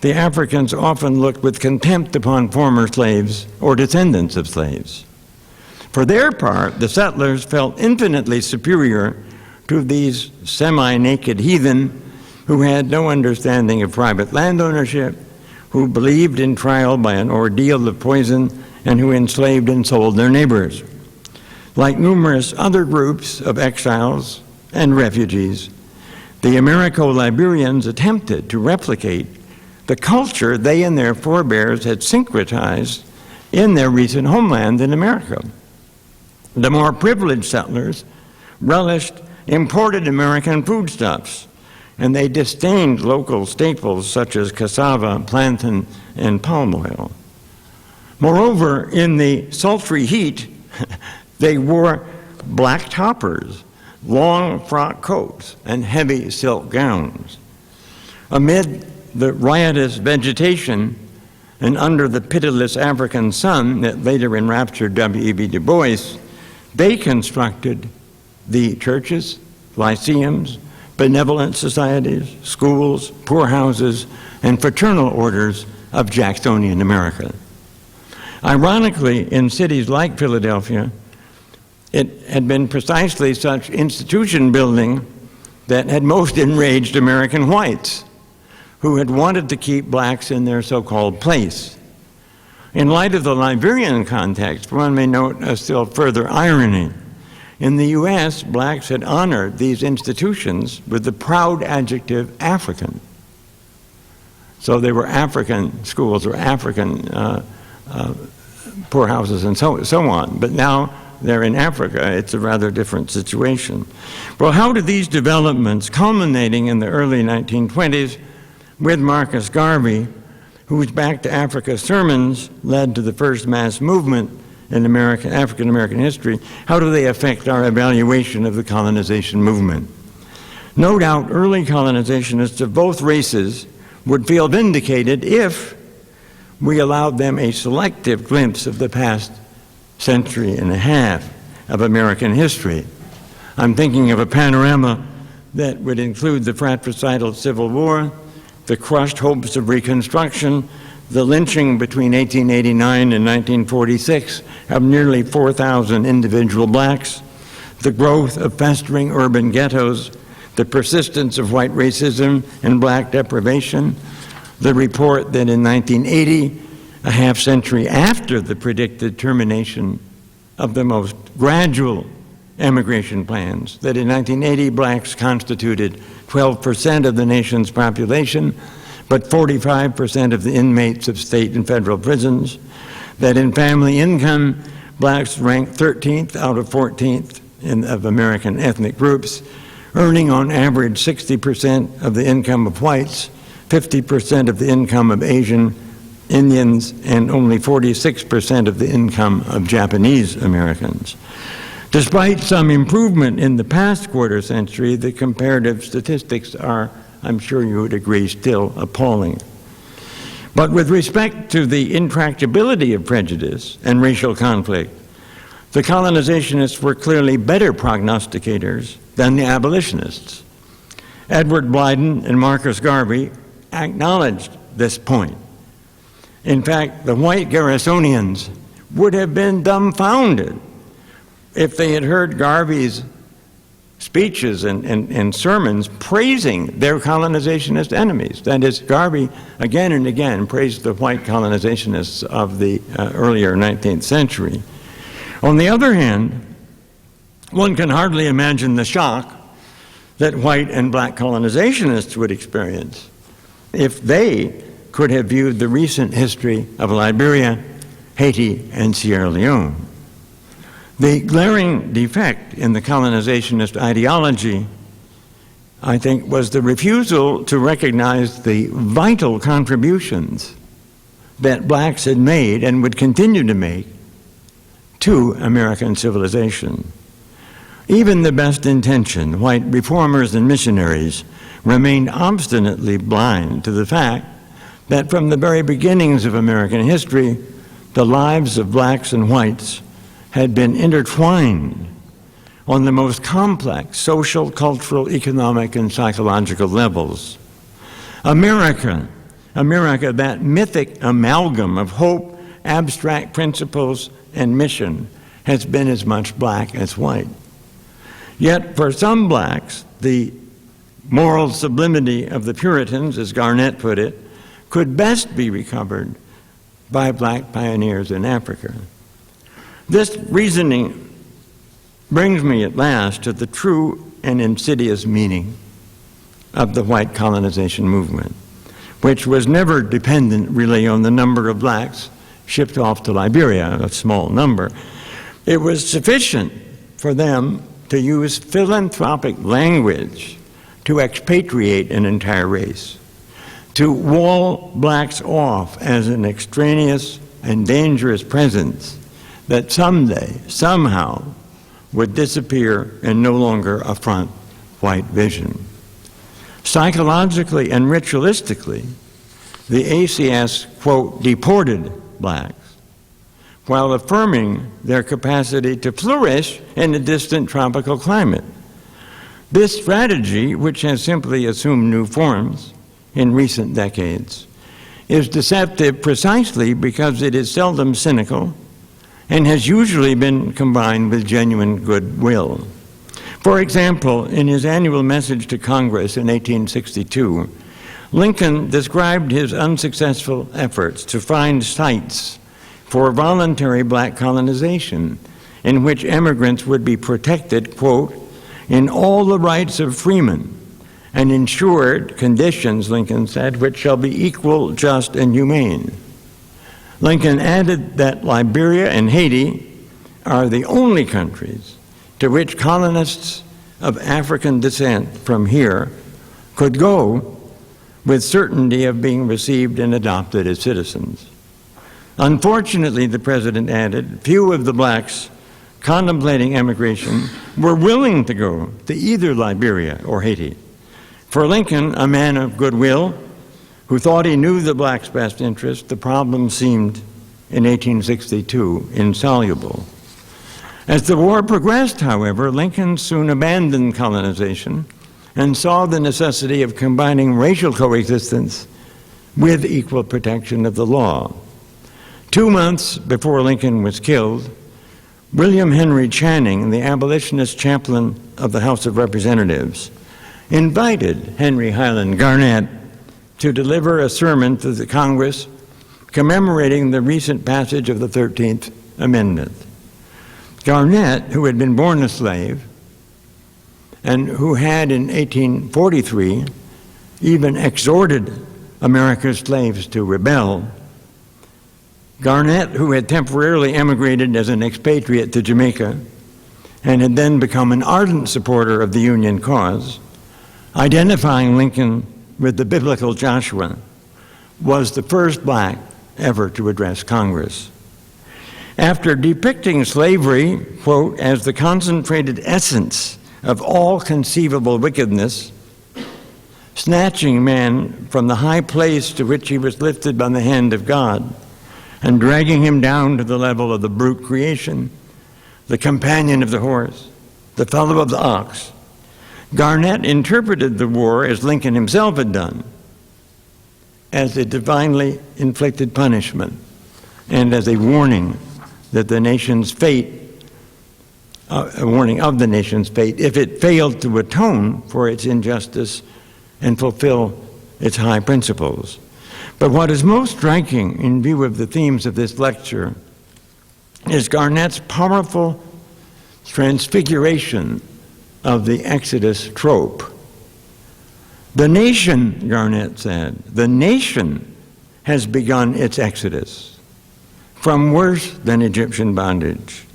the Africans often looked with contempt upon former slaves or descendants of slaves. For their part, the settlers felt infinitely superior to these semi-naked heathen who had no understanding of private land ownership, who believed in trial by an ordeal of poison, and who enslaved and sold their neighbors. Like numerous other groups of exiles and refugees, the Americo-Liberians attempted to replicate the culture they and their forebears had syncretized in their recent homeland in America. The more privileged settlers relished imported American foodstuffs, and they disdained local staples such as cassava, plantain, and palm oil. Moreover, in the sultry heat, they wore black toppers, long frock coats, and heavy silk gowns. Amid the riotous vegetation and under the pitiless African sun that later enraptured W.E.B. Du Bois, they constructed the churches, lyceums, benevolent societies, schools, poorhouses, and fraternal orders of Jacksonian America. Ironically, in cities like Philadelphia, it had been precisely such institution building that had most enraged American whites, who had wanted to keep blacks in their so-called place. In light of the Liberian context, one may note a still further irony. In the U.S., blacks had honored these institutions with the proud adjective African. So they were African schools or African poorhouses and so on. But now they're in Africa. It's a rather different situation. Well, how did these developments, culminating in the early 1920s with Marcus Garvey, whose Back to Africa sermons led to the first mass movement in African-American history, how do they affect our evaluation of the colonization movement? No doubt early colonizationists of both races would feel vindicated if we allowed them a selective glimpse of the past century and a half of American history. I'm thinking of a panorama that would include the fratricidal Civil War, the crushed hopes of Reconstruction, the lynching between 1889 and 1946 of nearly 4,000 individual blacks, the growth of festering urban ghettos, the persistence of white racism and black deprivation, the report that in 1980, a half century after the predicted termination of the most gradual emigration plans, that in 1980 blacks constituted 12% of the nation's population, but 45% of the inmates of state and federal prisons, that in family income, blacks ranked 13th out of 14th of American ethnic groups, earning on average 60% of the income of whites, 50% of the income of Asian Indians, and only 46% of the income of Japanese Americans. Despite some improvement in the past quarter century, the comparative statistics are, I'm sure you would agree, still appalling. But with respect to the intractability of prejudice and racial conflict, the colonizationists were clearly better prognosticators than the abolitionists. Edward Blyden and Marcus Garvey acknowledged this point. In fact, the white Garrisonians would have been dumbfounded if they had heard Garvey's speeches and sermons praising their colonizationist enemies. That is, Garvey again and again praised the white colonizationists of the earlier 19th century. On the other hand, one can hardly imagine the shock that white and black colonizationists would experience if they could have viewed the recent history of Liberia, Haiti, and Sierra Leone. The glaring defect in the colonizationist ideology, I think, was the refusal to recognize the vital contributions that blacks had made and would continue to make to American civilization. Even the best-intentioned white reformers and missionaries remained obstinately blind to the fact that from the very beginnings of American history, the lives of blacks and whites had been intertwined on the most complex social, cultural, economic, and psychological levels. America, that mythic amalgam of hope, abstract principles, and mission, has been as much black as white. Yet for some blacks, the moral sublimity of the Puritans, as Garnett put it, could best be recovered by black pioneers in Africa. This reasoning brings me at last to the true and insidious meaning of the white colonization movement, which was never dependent really on the number of blacks shipped off to Liberia, a small number. It was sufficient for them to use philanthropic language to expatriate an entire race, to wall blacks off as an extraneous and dangerous presence that someday, somehow, would disappear and no longer affront white vision. Psychologically and ritualistically, the ACS, quote, deported blacks, while affirming their capacity to flourish in a distant tropical climate. This strategy, which has simply assumed new forms in recent decades, is deceptive precisely because it is seldom cynical and has usually been combined with genuine goodwill. For example, in his annual message to Congress in 1862, Lincoln described his unsuccessful efforts to find sites for voluntary black colonization in which immigrants would be protected, quote, in all the rights of freemen and ensured conditions, Lincoln said, which shall be equal, just, and humane. Lincoln added that Liberia and Haiti are the only countries to which colonists of African descent from here could go with certainty of being received and adopted as citizens. Unfortunately, the president added, few of the blacks contemplating emigration were willing to go to either Liberia or Haiti. For Lincoln, a man of goodwill, who thought he knew the blacks' best interest, the problem seemed, in 1862, insoluble. As the war progressed, however, Lincoln soon abandoned colonization and saw the necessity of combining racial coexistence with equal protection of the law. 2 months before Lincoln was killed, William Henry Channing, the abolitionist chaplain of the House of Representatives, invited Henry Highland Garnett to deliver a sermon to the Congress commemorating the recent passage of the 13th Amendment. Garnett, who had been born a slave and who had in 1843 even exhorted America's slaves to rebel, Garnett, who had temporarily emigrated as an expatriate to Jamaica and had then become an ardent supporter of the Union cause, identifying Lincoln with the biblical Joshua, was the first black ever to address Congress. After depicting slavery, quote, as the concentrated essence of all conceivable wickedness, snatching man from the high place to which he was lifted by the hand of God, and dragging him down to the level of the brute creation, the companion of the horse, the fellow of the ox, Garnett interpreted the war as Lincoln himself had done, as a divinely inflicted punishment and as a warning that the nation's fate, a warning of the nation's fate, if it failed to atone for its injustice and fulfill its high principles. But what is most striking in view of the themes of this lecture is Garnett's powerful transfiguration of the Exodus trope. The nation, Garnett said, the nation has begun its exodus from worse than Egyptian bondage.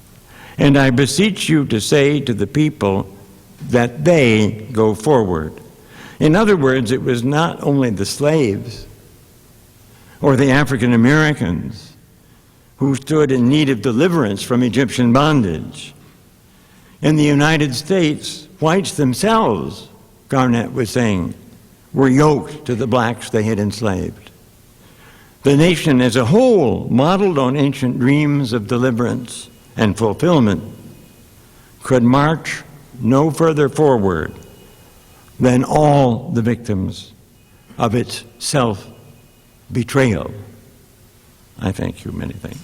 And I beseech you to say to the people that they go forward. In other words, it was not only the slaves or the African Americans who stood in need of deliverance from Egyptian bondage. In the United States, whites themselves, Garnett was saying, were yoked to the blacks they had enslaved. The nation as a whole, modeled on ancient dreams of deliverance and fulfillment, could march no further forward than all the victims of its self-betrayal. I thank you. Many thanks.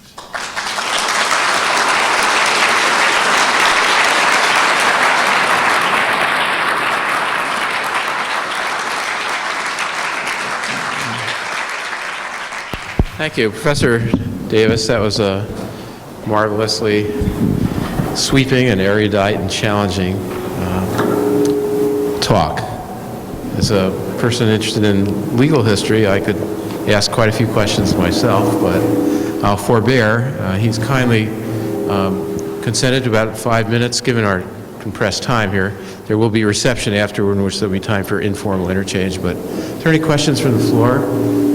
Thank you, Professor Davis. That was a marvelously sweeping and erudite and challenging talk. As a person interested in legal history, I could ask quite a few questions myself, but I'll forbear. He's kindly consented to about 5 minutes, given our compressed time here. There will be a reception afterward in which there'll be time for informal interchange, but are there any questions from the floor?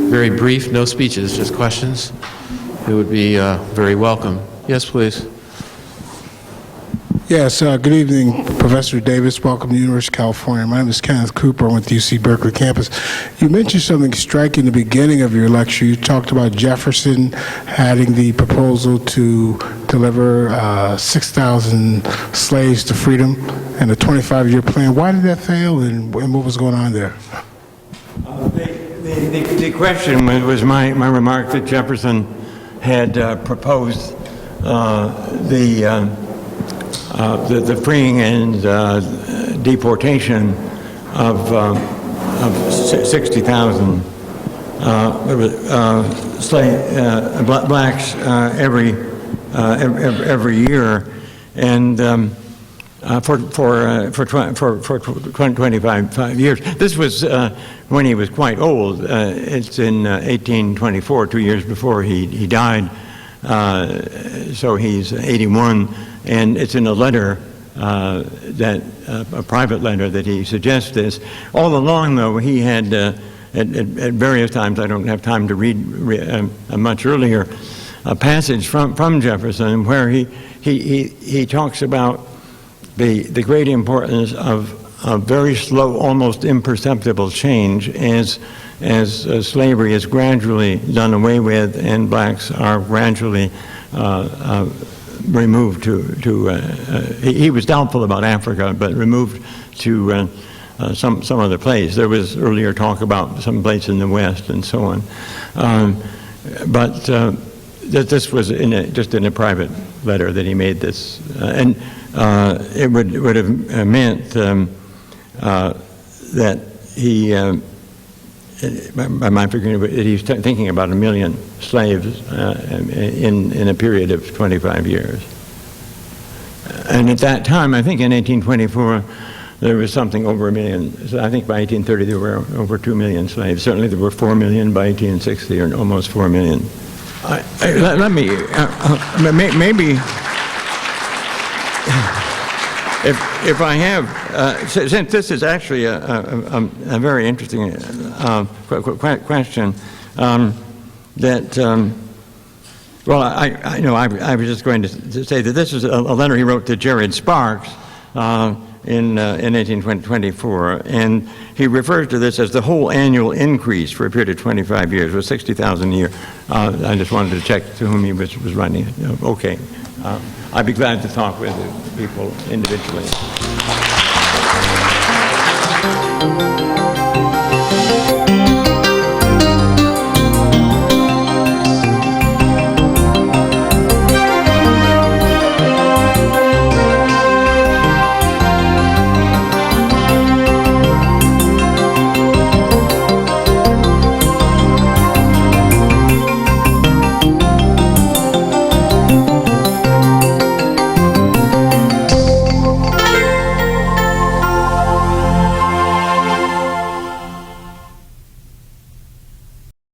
Very brief, no speeches, just questions. It would be very welcome. Yes, please. Yes, good evening, Professor Davis. Welcome to the University of California. My name is Kenneth Cooper. I went to UC Berkeley campus. You mentioned something striking in the beginning of your lecture. You talked about Jefferson having the proposal to deliver 6,000 slaves to freedom and a 25-year plan. Why did that fail, and what was going on there? The question was my remark that Jefferson had proposed the freeing and deportation of 60,000 blacks every year, and for 25 years. This was when he was quite old. It's in 1824, 2 years before he died. So he's 81, and it's in a letter a private letter that he suggests this. All along, though, he had at various times, I don't have time to read much earlier, a passage from Jefferson where he talks about the great importance of very slow, almost imperceptible change as slavery is gradually done away with and blacks are gradually removed he was doubtful about Africa, but removed to some other place. There was earlier talk about some place in the West and so on. But this was just in a private letter that he made this. And it would have meant that he, by my figuring, he's thinking about 1 million slaves in a period of 25 years. And at that time, I think in 1824, there was something over 1 million. So I think by 1830 there were over 2 million slaves. Certainly there were 4 million by 1860, or almost 4 million. Let me, maybe, if I have, since this is actually a very interesting question, well, I know I was just going to say that this is a letter he wrote to Jared Sparks in 1824, and he refers to this as the whole annual increase for a period of 25 years, was 60,000 a year. I just wanted to check to whom he was writing. Okay. I'd be glad to talk with people individually.